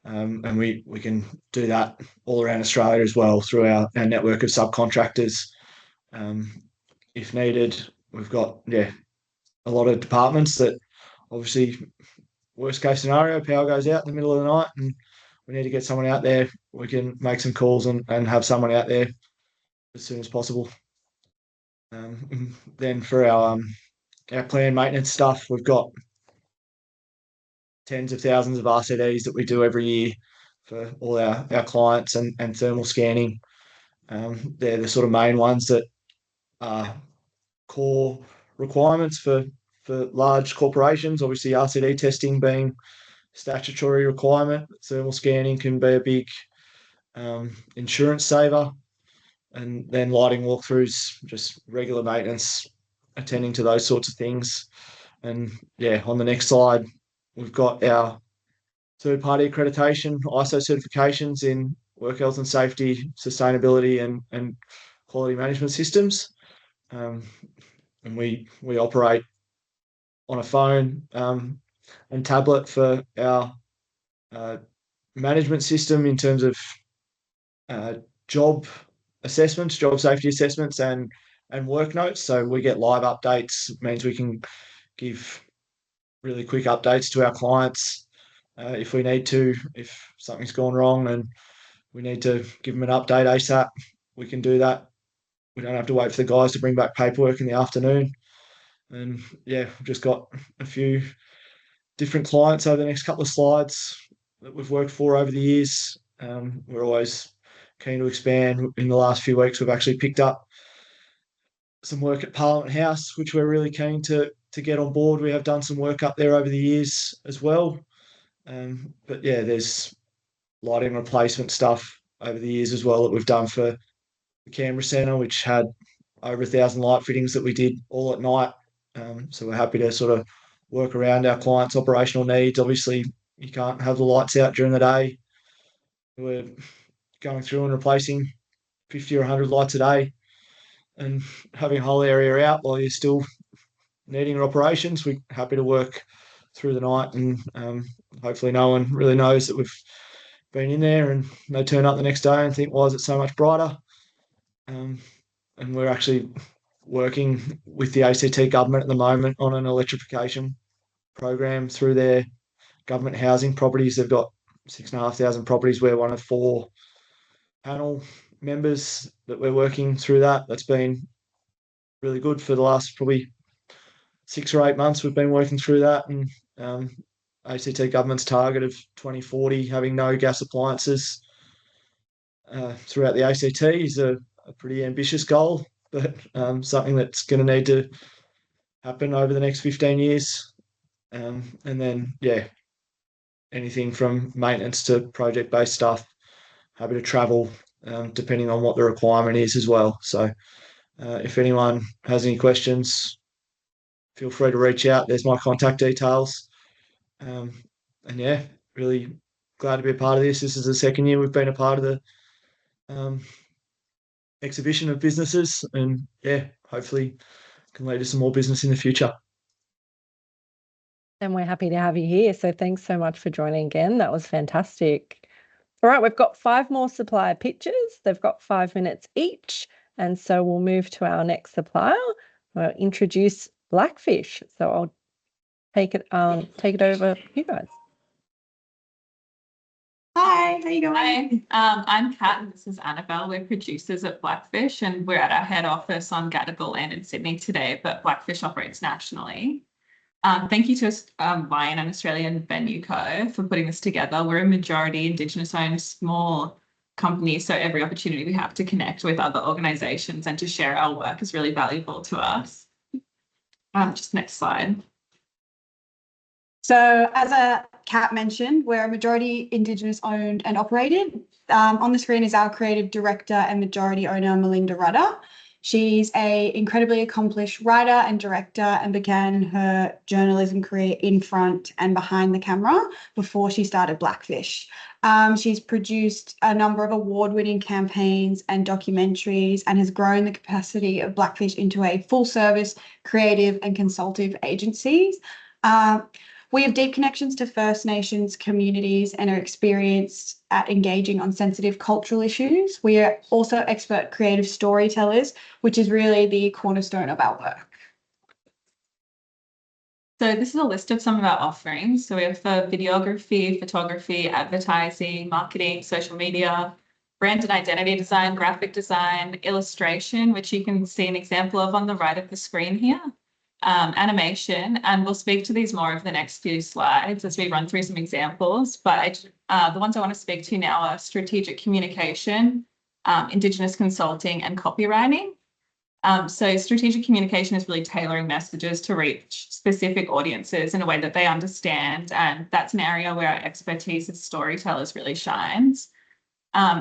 and we can do that all around Australia as well through our network of subcontractors. If needed, we've got a lot of departments that obviously worst case scenario, power goes out in the middle of the night and we need to get someone out there. We can make some calls and have someone out there as soon as possible. Then for our planned maintenance stuff, we've got tens of thousands of RCDs that we do every year for all our clients and thermal scanning. They're the sort of main ones that are core requirements for large corporations. Obviously, RCD testing being statutory requirement. Thermal scanning can be a big insurance saver. And then lighting walkthroughs, just regular maintenance, attending to those sorts of things. And on the next slide, we've got our third-party accreditation, ISO certifications in work health and safety, sustainability, and quality management systems. And we operate on a phone and tablet for our management system in terms of job assessments, job safety assessments, and work notes. So we get live updates. It means we can give really quick updates to our clients if we need to. If something's gone wrong and we need to give them an update ASAP, we can do that. We don't have to wait for the guys to bring back paperwork in the afternoon. And we've just got a few different clients over the next couple of slides that we've worked for over the years. We're always keen to expand. In the last few weeks, we've actually picked up some work at Parliament House, which we're really keen to get on board. We have done some work up there over the years as well. But there's lighting replacement stuff over the years as well that we've done for the Canberra Centre, which had over 1,000 light fittings that we did all at night. So we're happy to sort of work around our clients' operational needs. Obviously, you can't have the lights out during the day. We're going through and replacing 50 or 100 lights a day and having a whole area out while you're still needing your operations. We're happy to work through the night, and hopefully no one really knows that we've been in there and they turn up the next day and think, why is it so much brighter? And we're actually working with the ACT government at the moment on an electrification program through their government housing properties. They've got 6,500 properties. We're one of 4 panel members that we're working through that. That's been really good for the last probably 6 or 8 months. We've been working through that, and ACT government's target of 2040 having no gas appliances throughout the ACT is a pretty ambitious goal, but something that's going to need to happen over the next 15 years. And then, anything from maintenance to project-based stuff, happy to travel depending on what the requirement is as well. So if anyone has any questions, feel free to reach out. There's my contact details. And really glad to be a part of this. This is the second year we've been a part of the exhibition of businesses, and hopefully can lead to some more business in the future. And we're happy to have you here. So thanks so much for joining again. That was fantastic. All right, we've got 5 more supplier pitches. They've got 5 minutes each. And so we'll move to our next supplier. We'll introduce Blackfish. So I'll take it over you guys. Hi, how you going? Hi, I'm Kat and this is Annabelle. We're producers at Blackfish and we're at our head office on Gadigal and in Sydney today, but Blackfish operates nationally. Thank you to Lion and Australian Venue Co for putting this together. We're a majority Indigenous owned small company, so every opportunity we have to connect with other organisations and to share our work is really valuable to us. Just next slide. So as Kat mentioned, we're a majority Indigenous owned and operated. On the screen is our creative director and majority owner, Melinda Rudder. She's an incredibly accomplished writer and director and began her journalism career in front and behind the camera before she started Blackfish. She's produced a number of award-winning campaigns and documentaries and has grown the capacity of Blackfish into a full-service creative and consultative agency. We have deep connections to First Nations communities and are experienced at engaging on sensitive cultural issues. We are also expert creative storytellers, which is really the cornerstone of our work. So this is a list of some of our offerings. So we have for videography, photography, advertising, marketing, social media, brand and identity design, graphic design, illustration, which you can see an example of on the right of the screen here. Animation, and we'll speak to these more over the next few slides as we run through some examples, but the ones I want to speak to now are strategic communication, Indigenous consulting and copywriting. So strategic communication is really tailoring messages to reach specific audiences in a way that they understand, and that's an area where our expertise as storytellers really shines.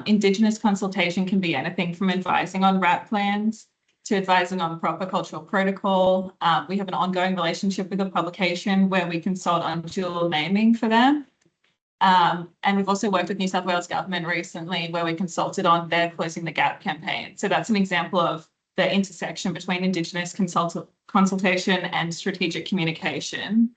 Indigenous consultation can be anything from advising on RAP plans to advising on proper cultural protocol. We have an ongoing relationship with a publication where we consult on dual naming for them. And we've also worked with New South Wales Government recently where we consulted on their Closing the Gap campaign. So that's an example of the intersection between Indigenous consultation and strategic communication.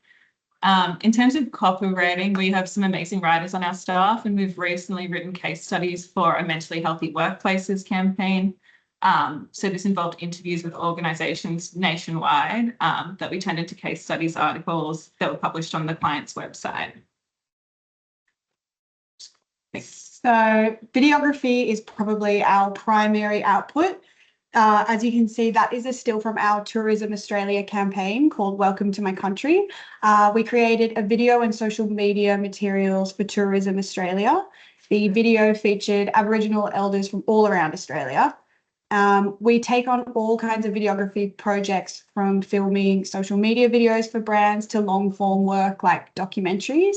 In terms of copywriting, we have some amazing writers on our staff, and we've recently written case studies for a Mentally Healthy Workplaces campaign. So this involved interviews with organisations nationwide that we turned into case studies articles that were published on the client's website. So videography is probably our primary output. As you can see, that is a still from our Tourism Australia campaign called Welcome to My Country. We created a video and social media materials for Tourism Australia. The video featured Aboriginal elders from all around Australia. We take on all kinds of videography projects, from filming social media videos for brands to long form work like documentaries.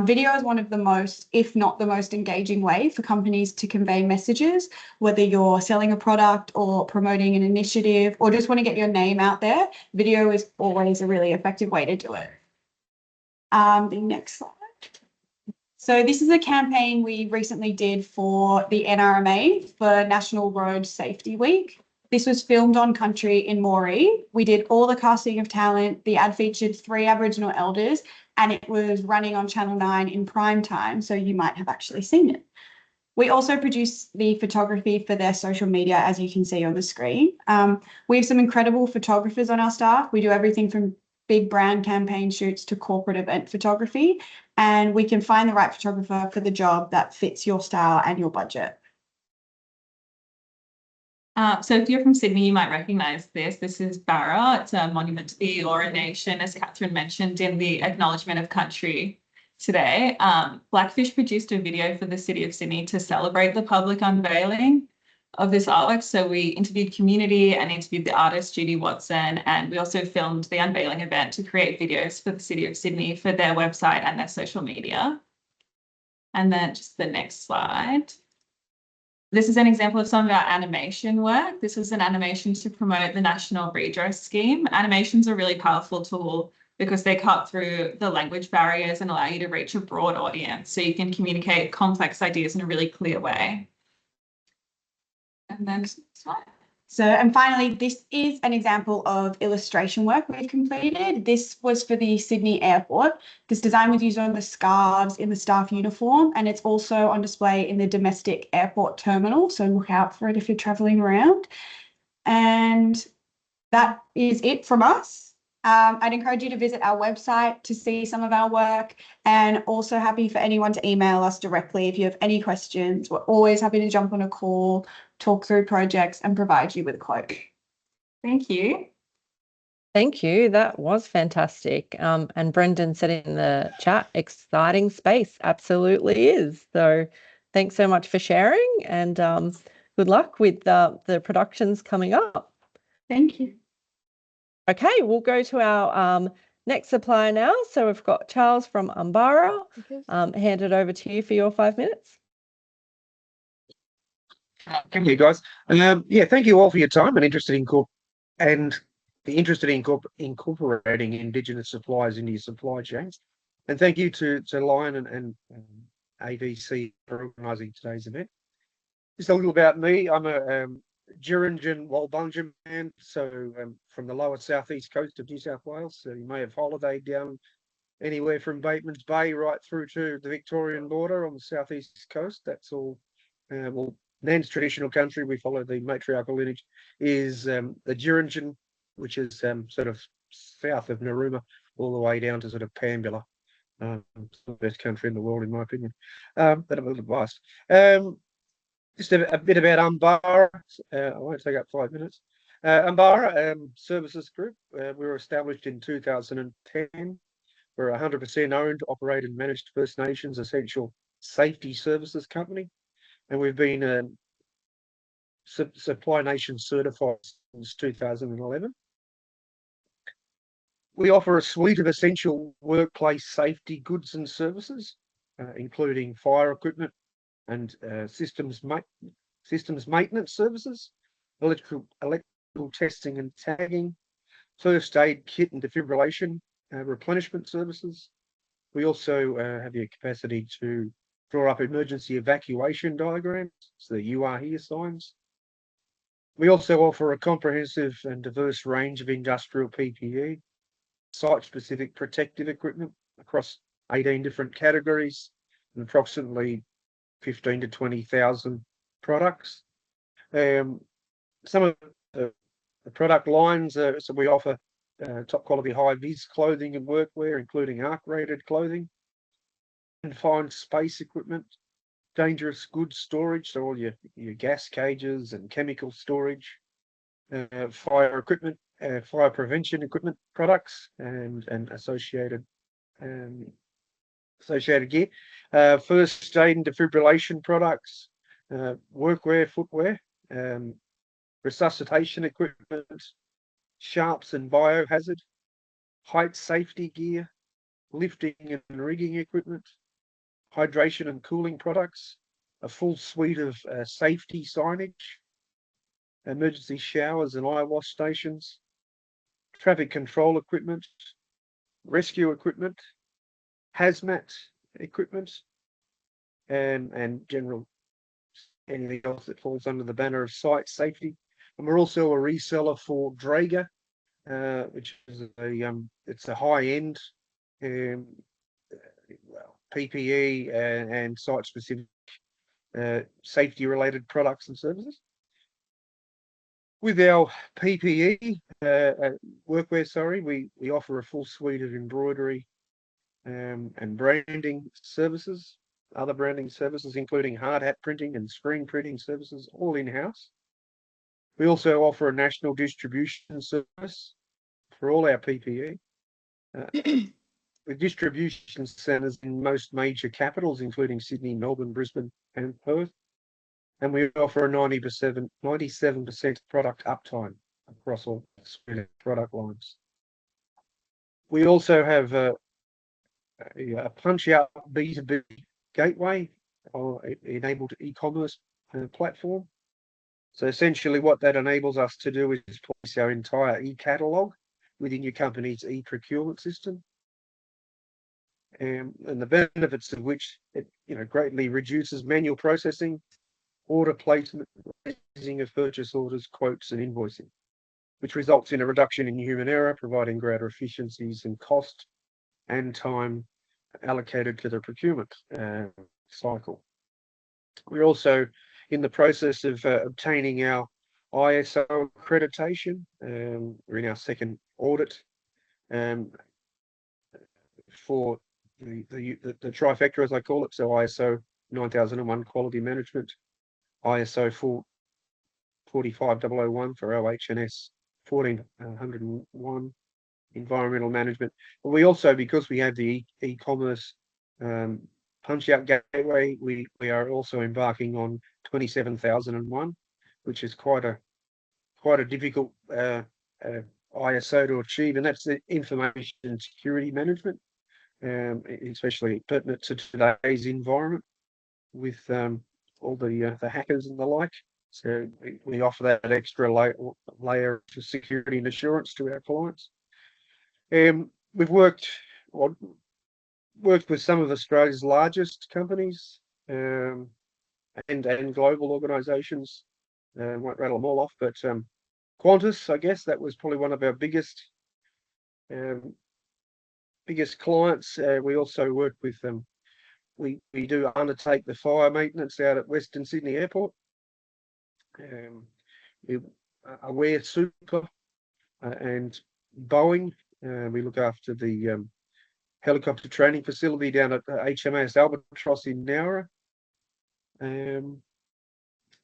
Video is one of the most, if not the most engaging way for companies to convey messages, whether you're selling a product or promoting an initiative or just want to get your name out there. Video is always a really effective way to do it. The next slide. So this is a campaign we recently did for the NRMA for National Road Safety Week. This was filmed on country in Moree. We did all the casting of talent. The ad featured 3 Aboriginal elders and it was running on Channel 9 in prime time, so you might have actually seen it. We also produced the photography for their social media, as you can see on the screen. We have some incredible photographers on our staff. We do everything from big brand campaign shoots to corporate event photography, and we can find the right photographer for the job that fits your style and your budget. So if you're from Sydney, you might recognise this. This is Barra. It's a monument to the Eora Nation, as Catherine mentioned in the acknowledgement of country today. Blackfish produced a video for the City of Sydney to celebrate the public unveiling of this artwork. So we interviewed community and interviewed the artist, Judy Watson, and we also filmed the unveiling event to create videos for the City of Sydney for their website and their social media. And then just the next slide. This is an example of some of our animation work. This was an animation to promote the National Redress Scheme. Animation's a really powerful tool because they cut through the language barriers and allow you to reach a broad audience so you can communicate complex ideas in a really clear way. And then slide. So, and finally, this is an example of illustration work we've completed. This was for the Sydney Airport. This design was used on the scarves in the staff uniform, and it's also on display in the domestic airport terminal. So look out for it if you're traveling around. And that is it from us. I'd encourage you to visit our website to see some of our work, and also happy for anyone to email us directly if you have any questions. We're always happy to jump on a call, talk through projects and provide you with a quote. Thank you. Thank you. That was fantastic. And Brendan said in the chat, exciting space. Absolutely is. So thanks so much for sharing, and good luck with the productions coming up. Thank you. Okay, we'll go to our next supplier now. So we've got Charles from Umbara. Hand it over to you for your 5 minutes. Thank you, guys. Yeah, thank you all for your time and interested in incorporating Indigenous suppliers into your supply chains. And thank you to Lion and AVC for organising today's event. Just a little about me. I'm a Juringan Walbunja man, so from the lower southeast coast of New South Wales. So you may have holidayed down anywhere from Bateman's Bay right through to the Victorian border on the southeast coast. That's all. Well, Nan's traditional country, we follow the matriarchal lineage, is the Juringan, which is sort of south of Narooma, all the way down to sort of Pambula. It's the best country in the world, in my opinion. But I'm a little biased. Just a bit about Umbara. I won't take up 5 minutes. Umbara Services Group. We were established in 2010. We're a 100% owned, operated, and managed First Nations essential safety services company, and we've been Supply Nation certified since 2011. We offer a suite of essential workplace safety goods and services, including fire equipment and systems maintenance services, electrical testing and tagging, first aid kit and defibrillation replenishment services. We also have the capacity to draw up emergency evacuation diagrams, so the "you are here" signs. We also offer a comprehensive and diverse range of industrial PPE, site-specific protective equipment across 18 different categories and approximately 15 to 20,000 products. Some of the product lines, so we offer top quality high-vis clothing and workwear, including arc-rated clothing, confined space equipment, dangerous goods storage, so all your gas cages and chemical storage, fire equipment, fire prevention equipment products, and associated gear, first aid and defibrillation products, workwear, footwear, resuscitation equipment, sharps and biohazard, height safety gear, lifting and rigging equipment, hydration and cooling products, a full suite of safety signage, emergency showers and eye wash stations, traffic control equipment, rescue equipment, hazmat equipment, and general anything else that falls under the banner of site safety. And we're also a reseller for Draeger, which is it's a high-end PPE and site-specific safety-related products and services. With our PPE workwear, we offer a full suite of embroidery and branding services, other branding services, including hard hat printing and screen printing services, all in-house. We also offer a national distribution service for all our PPE, with distribution centres in most major capitals, including Sydney, Melbourne, Brisbane, and Perth. And we offer a 97% product uptime across all product lines. We also have a punch-out B2B gateway enabled e-commerce platform. So essentially what that enables us to do is place our entire e-catalogue within your company's e-procurement system. And the benefits of which it greatly reduces manual processing, order placement, raising of purchase orders, quotes, and invoicing, which results in a reduction in human error, providing greater efficiencies in cost and time allocated to the procurement cycle. We're also in the process of obtaining our ISO accreditation. We're in our second audit for the trifecta, as I call it, so ISO 9001 quality management, ISO 45001 for OH&S 1401 environmental management. But we also, because we have the e-commerce punch-out gateway, we are also embarking on 27001, which is quite a difficult ISO to achieve, and that's the information security management, especially pertinent to today's environment with all the hackers and the like. So we offer that extra layer of security and assurance to our clients. We've worked with some of Australia's largest companies and global organisations. Won't rattle them all off, but Qantas, I guess that was probably one of our biggest clients. We also work with them. We do undertake the fire maintenance out at Western Sydney Airport. We Aware Super and Boeing. We look after the helicopter training facility down at HMAS Albatross in Nowra.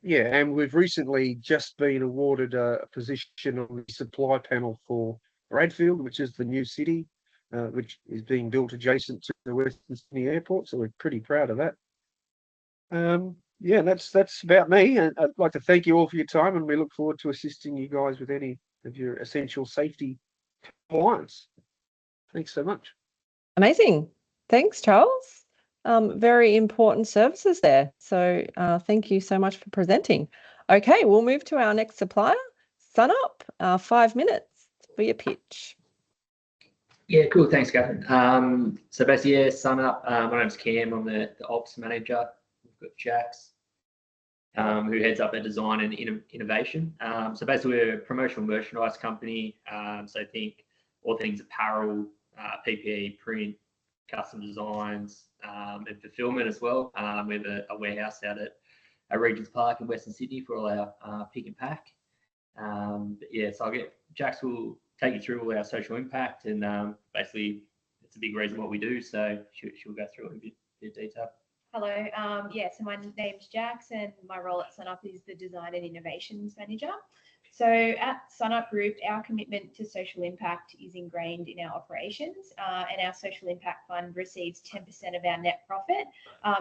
Yeah, and we've recently just been awarded a position on the supply panel for Bradfield, which is the new city, which is being built adjacent to the Western Sydney Airport. So we're pretty proud of that. Yeah, that's about me. And I'd like to thank you all for your time, and we look forward to assisting you guys with any of your essential safety clients. Thanks so much. Amazing. Thanks, Charles. Very important services there. So thank you so much for presenting. Okay, we'll move to our next supplier, SunUp. 5 minutes for your pitch. Yeah, cool. Thanks, Catherine. So basically, yeah, SunUp. My name's Cam. I'm the ops manager. We've got Jax, who heads up our design and innovation. So basically, we're a promotional merchandise company. So think all things apparel, PPE, print, custom designs, and fulfillment as well. We have a warehouse out at Regent's Park in Western Sydney for all our pick and pack. But yeah, so Jax will take you through all our social impact, and basically it's a big reason what we do. So she'll go through it in a bit of detail. Hello, yeah, so my name's Jax and my role at SunUp is the Design and Innovations Manager. So at SunUp Group, our commitment to social impact is ingrained in our operations, and our social impact fund receives 10% of our net profit.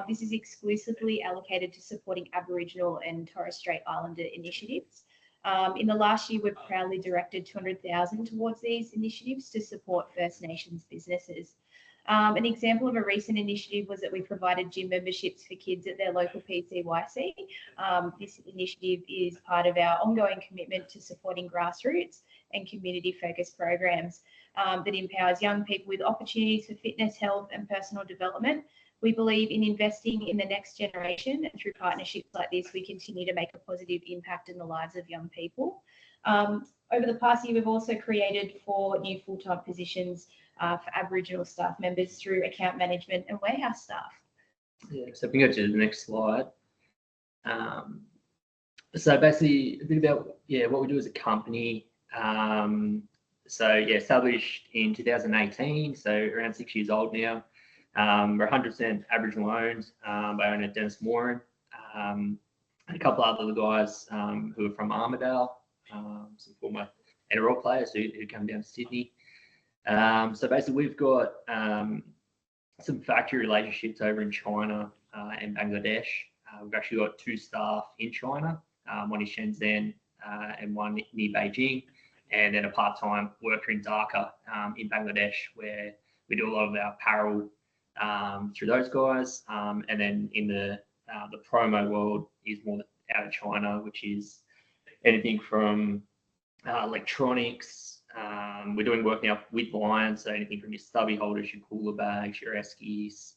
This is exclusively allocated to supporting Aboriginal and Torres Strait Islander initiatives. In the last year, we've proudly directed $200,000 towards these initiatives to support First Nations businesses. An example of a recent initiative was that we provided gym memberships for kids at their local PCYC. This initiative is part of our ongoing commitment to supporting grassroots and community-focused programs that empowers young people with opportunities for fitness, health, and personal development. We believe in investing in the next generation, and through partnerships like this, we continue to make a positive impact in the lives of young people. Over the past year, we've also created 4 new full-time positions for Aboriginal staff members through account management and warehouse staff. Yeah, so if we go to the next slide. So basically a bit about what we do as a company. So yeah, established in 2018, so around 6 years old now. We're 100% Aboriginal owned by owner Dennis Moran, and a couple other guys who are from Armidale, some former NRL players who come down to Sydney. So basically we've got some factory relationships over in China and Bangladesh. We've actually got 2 staff in China, one in Shenzhen and one near Beijing, and then a part-time worker in Dhaka in Bangladesh, where we do a lot of our apparel through those guys. And then in the promo world is more out of China, which is anything from electronics. We're doing work now with Lions, so anything from your stubby holders, your cooler bags, your eskies.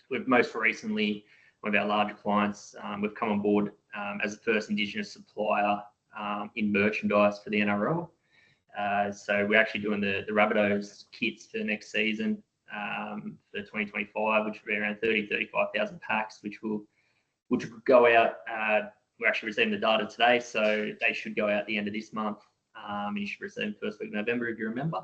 We've most recently, one of our larger clients, we've come on board as the first Indigenous supplier in merchandise for the NRL. So we're actually doing the Rabbitohs kits for next season for 2025, which will be around 35,000 packs, which will go out. We're actually receiving the data today, so they should go out at the end of this month. And you should receive them first week of November, if you remember.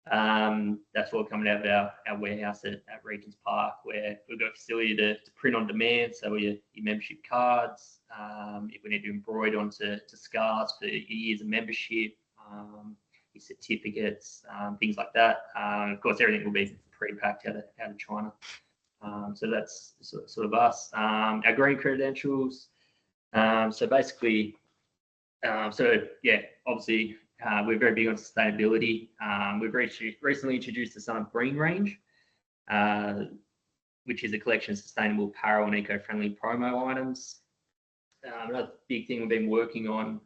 That's all coming out of our warehouse at Regent's Park, where we've got a facility to print on demand. So your membership cards, if we need to embroider onto scarves for your years of membership, your certificates, things like that. Of course, everything will be pre-packed out of China. So that's sort of us. Our green credentials. So basically, obviously, we're very big on sustainability. We've recently introduced the SunUp Green range, which is a collection of sustainable apparel and eco-friendly promo items. another big thing we've been working on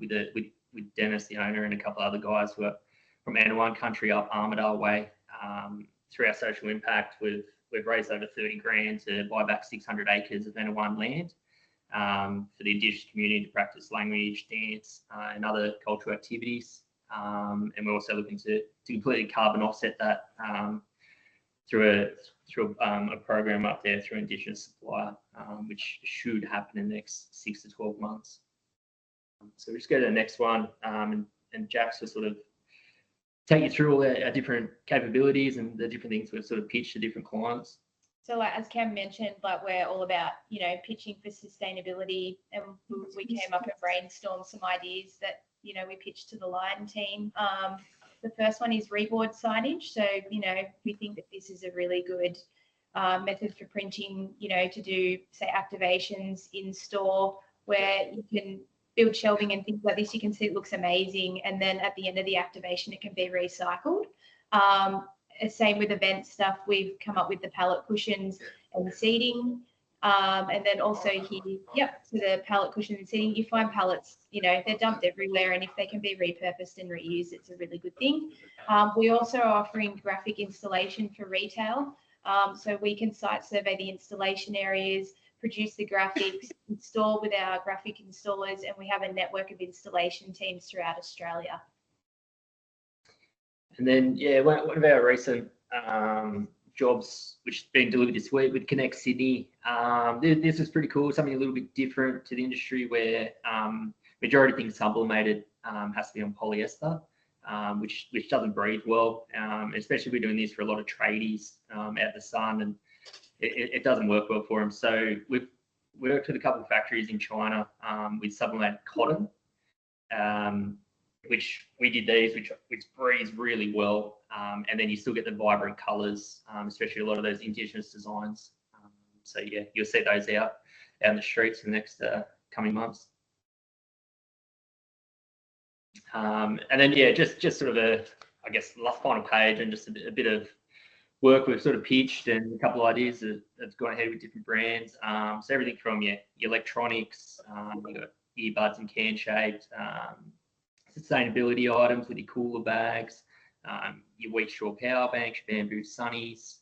with Dennis, the owner, and a couple of other guys who are from Anawan country up Armidale way. Through our social impact, we've raised over 30 grand to buy back 600 acres of Anawan land for the Indigenous community to practice language, dance, and other cultural activities. And we're also looking to completely carbon offset that through a program up there through Indigenous Supplier, which should happen in the next 6 to 12 months. So we just go to the next one, and Jax will sort of take you through all our different capabilities and the different things we've sort of pitched to different clients. So like as Cam mentioned, like we're all about, pitching for sustainability, and we came up and brainstormed some ideas that, we pitched to the Lion team. The first one is reboard signage. So, we think that this is a really good method for printing, to do, say, activations in store where you can build shelving and things like this. You can see it looks amazing. And then at the end of the activation, it can be recycled. Same with event stuff. We've come up with the pallet cushions and the seating. And then also here, so the pallet cushion and seating, you find pallets, they're dumped everywhere, and if they can be repurposed and reused, it's a really good thing. We also are offering graphic installation for retail. So we can site survey the installation areas, produce the graphics, install with our graphic installers, and we have a network of installation teams throughout Australia. And then, one of our recent jobs, which has been delivered this week with Connect Sydney. This is pretty cool, something a little bit different to the industry where majority of things sublimated has to be on polyester, which doesn't breathe well, especially if we're doing this for a lot of tradies out in the sun, and it doesn't work well for them. So we've worked with a couple of factories in China with sublimated cotton, which we did these, which breathes really well, and then you still get the vibrant colours, especially a lot of those Indigenous designs. So yeah, you'll see those out in the streets in the next coming months. And then just sort of I guess last final page, and just a bit of work we've sort of pitched and a couple of ideas that's gone ahead with different brands. So everything from your electronics, you've got earbuds and can shaped, sustainability items with your cooler bags, your wheat straw power banks, bamboo sunnies.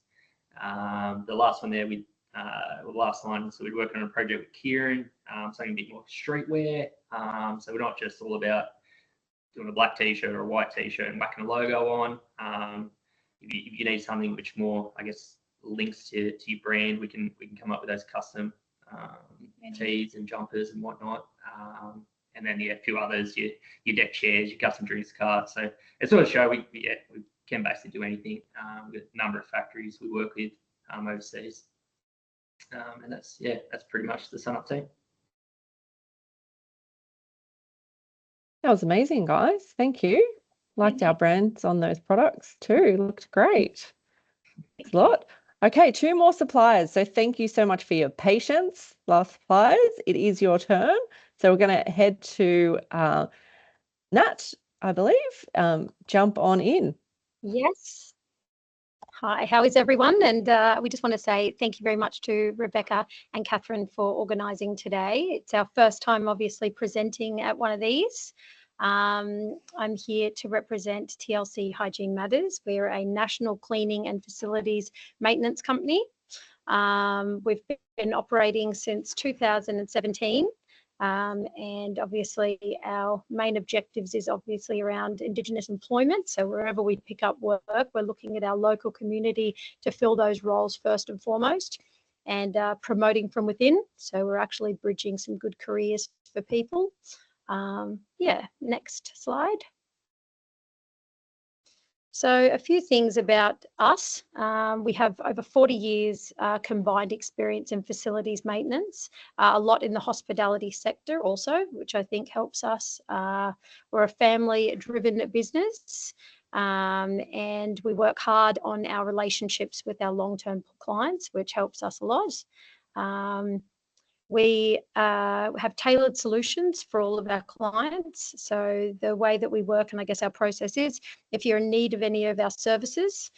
The last one there with last line, so we're working on a project with Kieran, something a bit more streetwear. So we're not just all about doing a black t-shirt or a white t-shirt and whacking a logo on. If you need something which more, I guess, links to your brand, we can come up with those custom tees and jumpers and whatnot. And then a few others, your deck chairs, your custom drinks carts. So it's sort of show we can basically do anything. With a number of factories we work with overseas. And that's pretty much the Sunup team. That was amazing, guys. Thank you. Liked our brands on those products too. Looked great. Thanks a lot. Okay, 2 more suppliers. So thank you so much for your patience. Last suppliers, it is your turn. So we're going to head to Nat, I believe. Jump on in. Yes. Hi, how is everyone? And we just want to say thank you very much to Rebecca and Catherine for organising today. It's our first time, obviously, presenting at one of these. I'm here to represent TLC Hygiene Matters. We're a national cleaning and facilities maintenance company. We've been operating since 2017. And obviously our main objectives is obviously around Indigenous employment. So wherever we pick up work, we're looking at our local community to fill those roles first and foremost, and promoting from within. So we're actually bridging some good careers for people. Next slide. So a few things about us. We have over 40 years combined experience in facilities maintenance, a lot in the hospitality sector also, which I think helps us. We're a family-driven business, and we work hard on our relationships with our long-term clients, which helps us a lot. We have tailored solutions for all of our clients. So the way that we work, and I guess our process is, if you're in need of any of our services,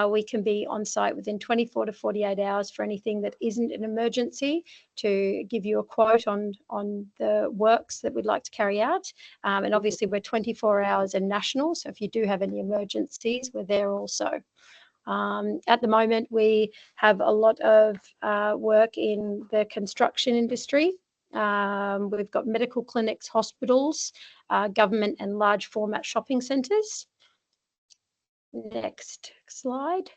we can be on site within 24 to 48 hours for anything that isn't an emergency, to give you a quote on the works that we'd like to carry out. And obviously we're 24 hours and national, so if you do have any emergencies, we're there also. At the moment, we have a lot of work in the construction industry. We've got medical clinics, hospitals, government and large format shopping centres. Next slide.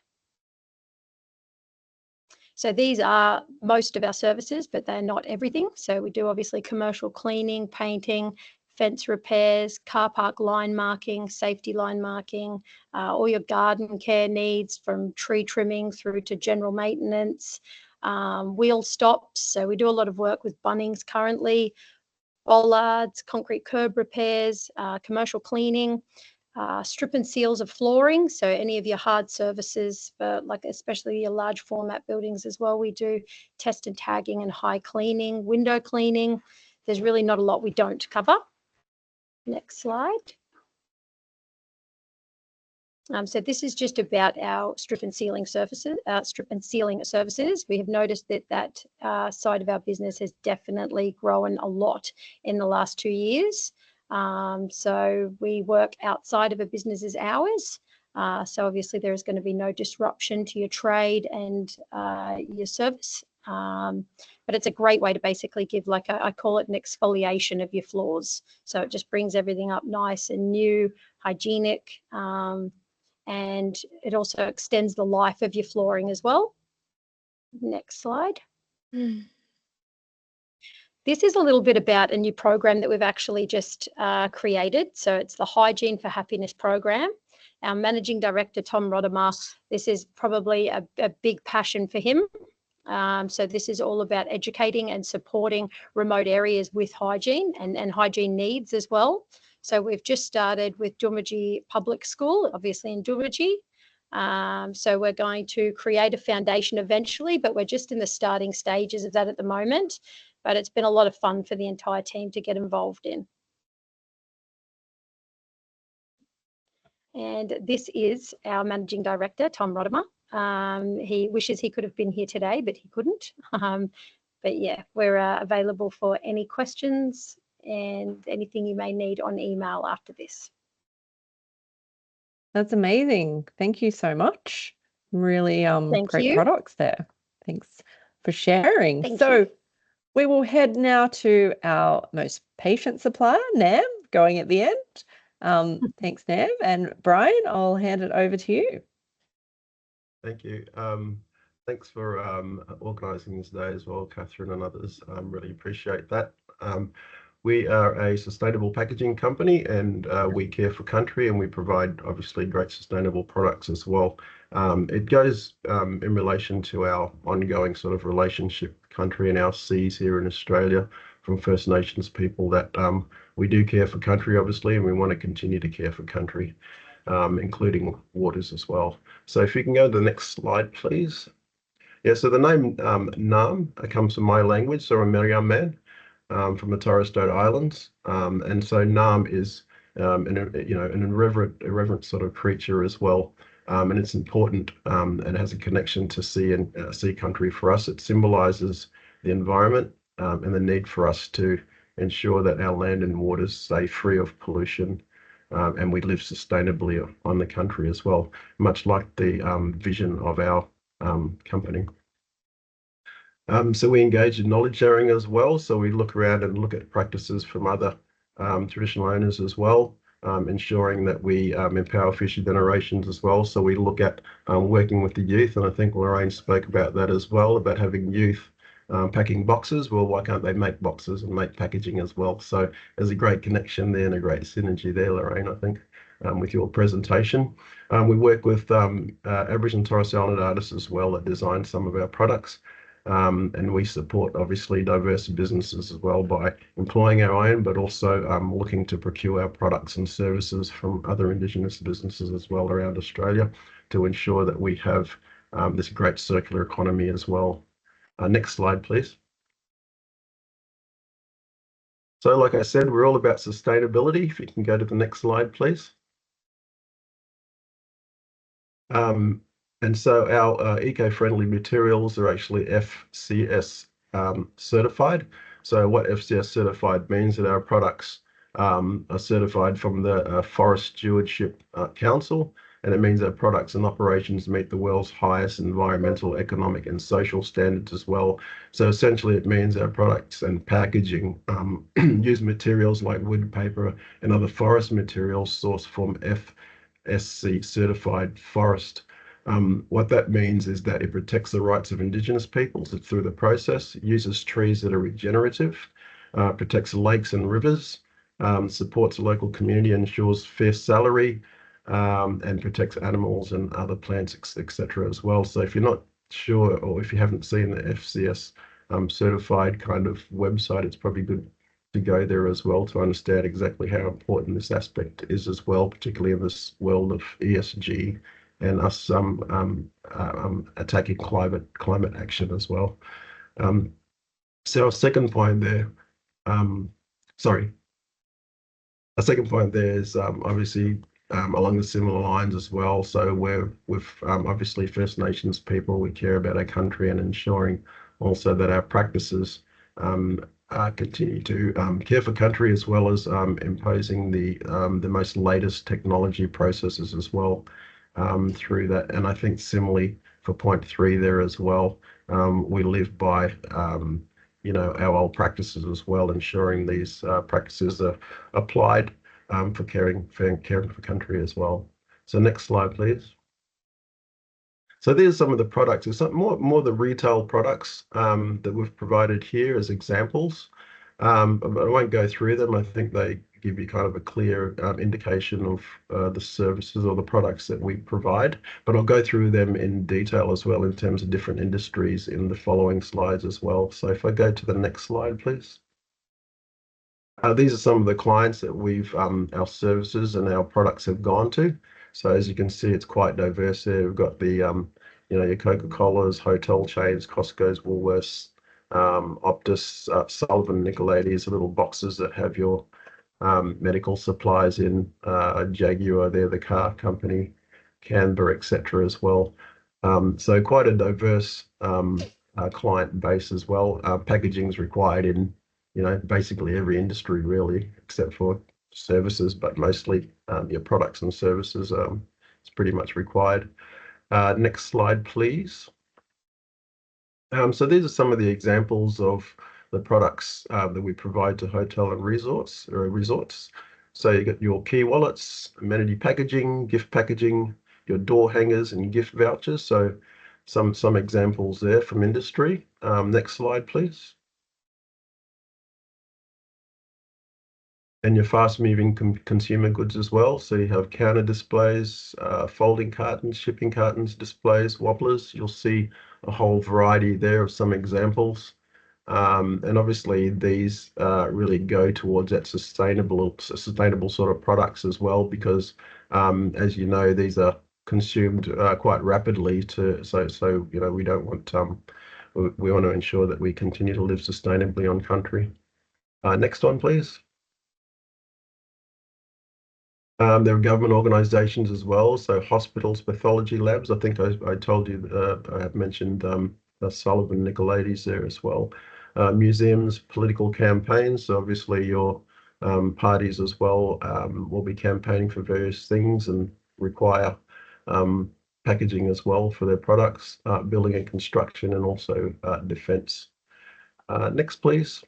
So these are most of our services, but they're not everything. So we do obviously commercial cleaning, painting, fence repairs, car park line marking, safety line marking, all your garden care needs from tree trimming through to general maintenance, wheel stops. So we do a lot of work with Bunnings currently, bollards, concrete curb repairs, commercial cleaning, strip and seals of flooring. So any of your hard services, for like especially your large format buildings as well, we do test and tagging and high cleaning, window cleaning. There's really not a lot we don't cover. Next slide. So this is just about our strip and sealing services. We have noticed that side of our business has definitely grown a lot in the last 2 years. So we work outside of a business's hours. So obviously there is going to be no disruption to your trade and your service. But it's a great way to basically give, like I call it, an exfoliation of your floors. So it just brings everything up nice and new, hygienic, and it also extends the life of your flooring as well. Next slide. This is a little bit about a new program that we've actually just created. So it's the Hygiene for Happiness program. Our Managing Director, Tom Rodimer, this is probably a big passion for him. So this is all about educating and supporting remote areas with hygiene and hygiene needs as well. So we've just started with Doomadgee Public School, obviously in Doomadgee. So we're going to create a foundation eventually, but we're just in the starting stages of that at the moment. But it's been a lot of fun for the entire team to get involved in. And this is our Managing Director, Tom Rodimer. He wishes he could have been here today, but he couldn't. But yeah, we're available for any questions and anything you may need on email after this. That's amazing. Thank you so much. Really great products there. Thanks for sharing. Thank you. We will head now to our most patient supplier, Nam, going at the end. Thanks, Nam. And Brian, I'll hand it over to you. Thank you. Thanks for organising this day as well, Catherine and others. Really appreciate that. We are a sustainable packaging company, and we care for country, and we provide obviously great sustainable products as well. It goes in relation to our ongoing sort of relationship country and our seas here in Australia from First Nations people, that we do care for country obviously, and we want to continue to care for country, including waters as well. So if you can go to the next slide, please. Yeah, so the name Nam comes from my language, so I'm a Meriam man. From the Torres Strait Islands, and so Nam is an irreverent sort of creature as well, and it's important and has a connection to sea and sea country for us. It symbolises the environment and the need for us to ensure that our land and waters stay free of pollution, and we live sustainably on the country as well, much like the vision of our company. So we engage in knowledge sharing as well. So we look around and look at practices from other traditional owners as well, ensuring that we empower future generations as well. So we look at working with the youth, and I think Lorraine spoke about that as well, about having youth packing boxes. Well, why can't they make boxes and make packaging as well? So there's a great connection there and a great synergy there, Lorraine, I think, with your presentation. We work with Aboriginal and Torres Strait Islander artists as well that design some of our products. And we support obviously diverse businesses as well by employing our own, but also looking to procure our products and services from other Indigenous businesses as well around Australia to ensure that we have this great circular economy as well. Next slide, please. So like I said, we're all about sustainability. If you can go to the next slide, please. And so our eco-friendly materials are actually FCS certified. So what FCS certified means that our products are certified from the Forest Stewardship Council, and it means that products and operations meet the world's highest environmental, economic, and social standards as well. So essentially, it means our products and packaging use materials like wood, paper, and other forest materials sourced from FSC certified forest. What that means is that it protects the rights of Indigenous peoples through the process, uses trees that are regenerative, protects lakes and rivers, supports the local community, ensures fair salary, and protects animals and other plants, etc. as well. So if you're not sure, or if you haven't seen the FCS certified kind of website, it's probably good to go there as well to understand exactly how important this aspect is as well, particularly in this world of ESG and us attacking climate action as well. So our second point there, a second point there is obviously along the similar lines as well. So we're with obviously First Nations people, we care about our country and ensuring also that our practices continue to care for country, as well as imposing the most latest technology processes as well through that. And I think similarly for point 3 there as well, we live by our old practices as well, ensuring these practices are applied for caring for country as well. So next slide, please. So there's some of the products. It's more the retail products that we've provided here as examples. But I won't go through them. I think they give you kind of a clear indication of the services or the products that we provide. But I'll go through them in detail as well in terms of different industries in the following slides as well. So if I go to the next slide, please. These are some of the clients that our services and our products have gone to. So as you can see, it's quite diverse there. We've got the, your Coca-Colas, hotel chains, Costco's, Woolworths, Optus, Sullivan Nicolaides, little boxes that have your medical supplies in, Jaguar, they're the car company, Canberra, etc. as well. So quite a diverse client base as well. Packaging is required in basically every industry really, except for services, but mostly your products and services it's pretty much required. Next slide, please. So these are some of the examples of the products that we provide to hotel and resorts. So you got your key wallets, amenity packaging, gift packaging, your door hangers and gift vouchers. So some examples there from industry. Next slide, please. And your fast-moving consumer goods as well. So you have counter displays, folding cartons, shipping cartons, displays, wobblers. You'll see a whole variety there of some examples. And obviously these really go towards that sustainable sort of products as well, because as you know, these are consumed quite rapidly. So we don't want we want to ensure that we continue to live sustainably on country. Next one, please. There are government organisations as well, so hospitals, pathology labs. I think I told you, I have mentioned Sullivan Nicolaides there as well. Museums, political campaigns. So obviously your parties as well will be campaigning for various things and require packaging as well for their products, building and construction, and also defence. Next, please.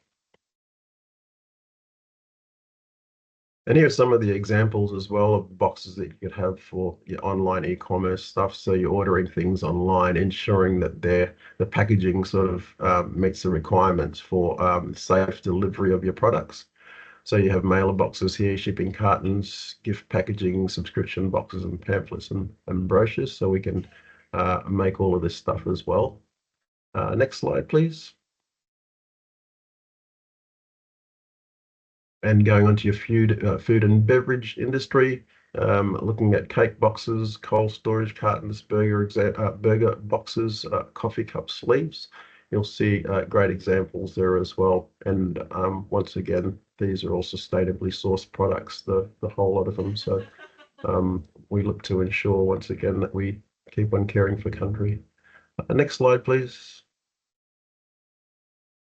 And here are some of the examples as well of boxes that you could have for your online e-commerce stuff. So you're ordering things online, ensuring that the packaging sort of meets the requirements for safe delivery of your products. So you have mailer boxes here, shipping cartons, gift packaging, subscription boxes and pamphlets and brochures. So we can make all of this stuff as well. Next slide, please. And going on to your food and beverage industry, looking at cake boxes, cold storage cartons, burger boxes, coffee cup sleeves. you'll see great examples there as well. And once again, these are all sustainably sourced products, the whole lot of them. So we look to ensure once again that we keep on caring for country. Next slide, please.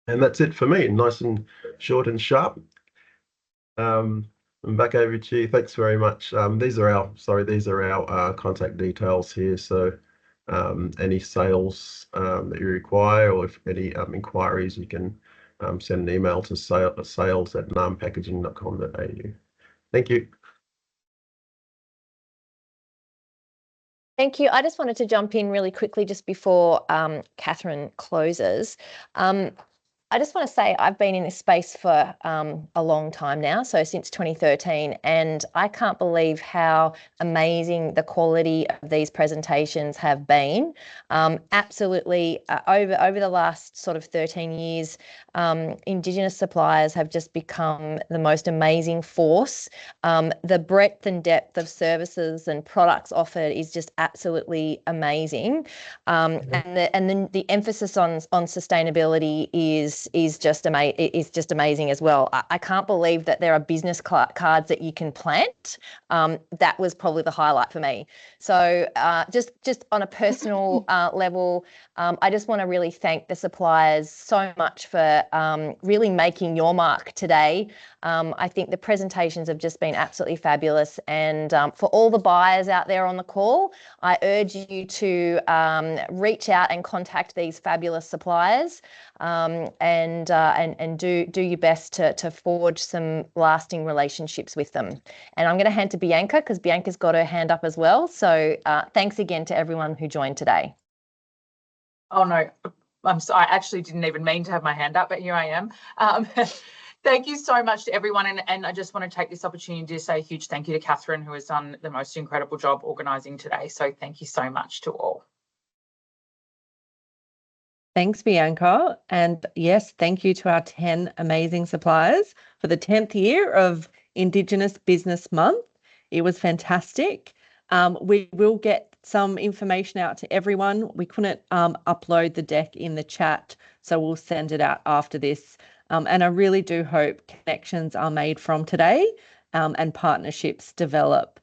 And that's it for me, nice and short and sharp. And back over to you. Thanks very much. These are our contact details here. So any sales that you require, or if any inquiries, you can send an email to sales@naarmpackaging.com.au. Thank you. Thank you. I just wanted to jump in really quickly just before Catherine closes. I just want to say I've been in this space for a long time now, so since 2013, and I can't believe how amazing the quality of these presentations have been. Absolutely, over the last sort of 13 years, Indigenous suppliers have just become the most amazing force. The breadth and depth of services and products offered is just absolutely amazing, and the emphasis on sustainability is just amazing as well. I can't believe that there are business cards that you can plant. That was probably the highlight for me. So just on a personal level, I just want to really thank the suppliers so much for really making your mark today. I think the presentations have just been absolutely fabulous. And for all the buyers out there on the call, I urge you to reach out and contact these fabulous suppliers, and do your best to forge some lasting relationships with them. And I'm going to hand to Bianca, because Bianca's got her hand up as well. So thanks again to everyone who joined today. Oh no, I'm sorry. I actually didn't even mean to have my hand up, but here I am. Thank you so much to everyone. And I just want to take this opportunity to say a huge thank you to Catherine, who has done the most incredible job organising today. So thank you so much to all. Thanks, Bianca. And yes, thank you to our 10 amazing suppliers for the 10th year of Indigenous Business Month. It was fantastic. We will get some information out to everyone. We couldn't upload the deck in the chat, so we'll send it out after this. And I really do hope connections are made from today, and partnerships develop.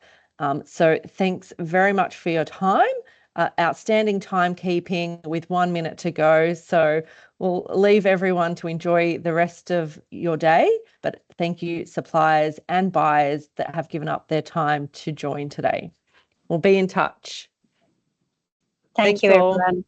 So thanks very much for your time. Outstanding timekeeping with 1 minute to go. So we'll leave everyone to enjoy the rest of your day. But thank you, suppliers and buyers that have given up their time to join today. We'll be in touch. Thank you, everyone.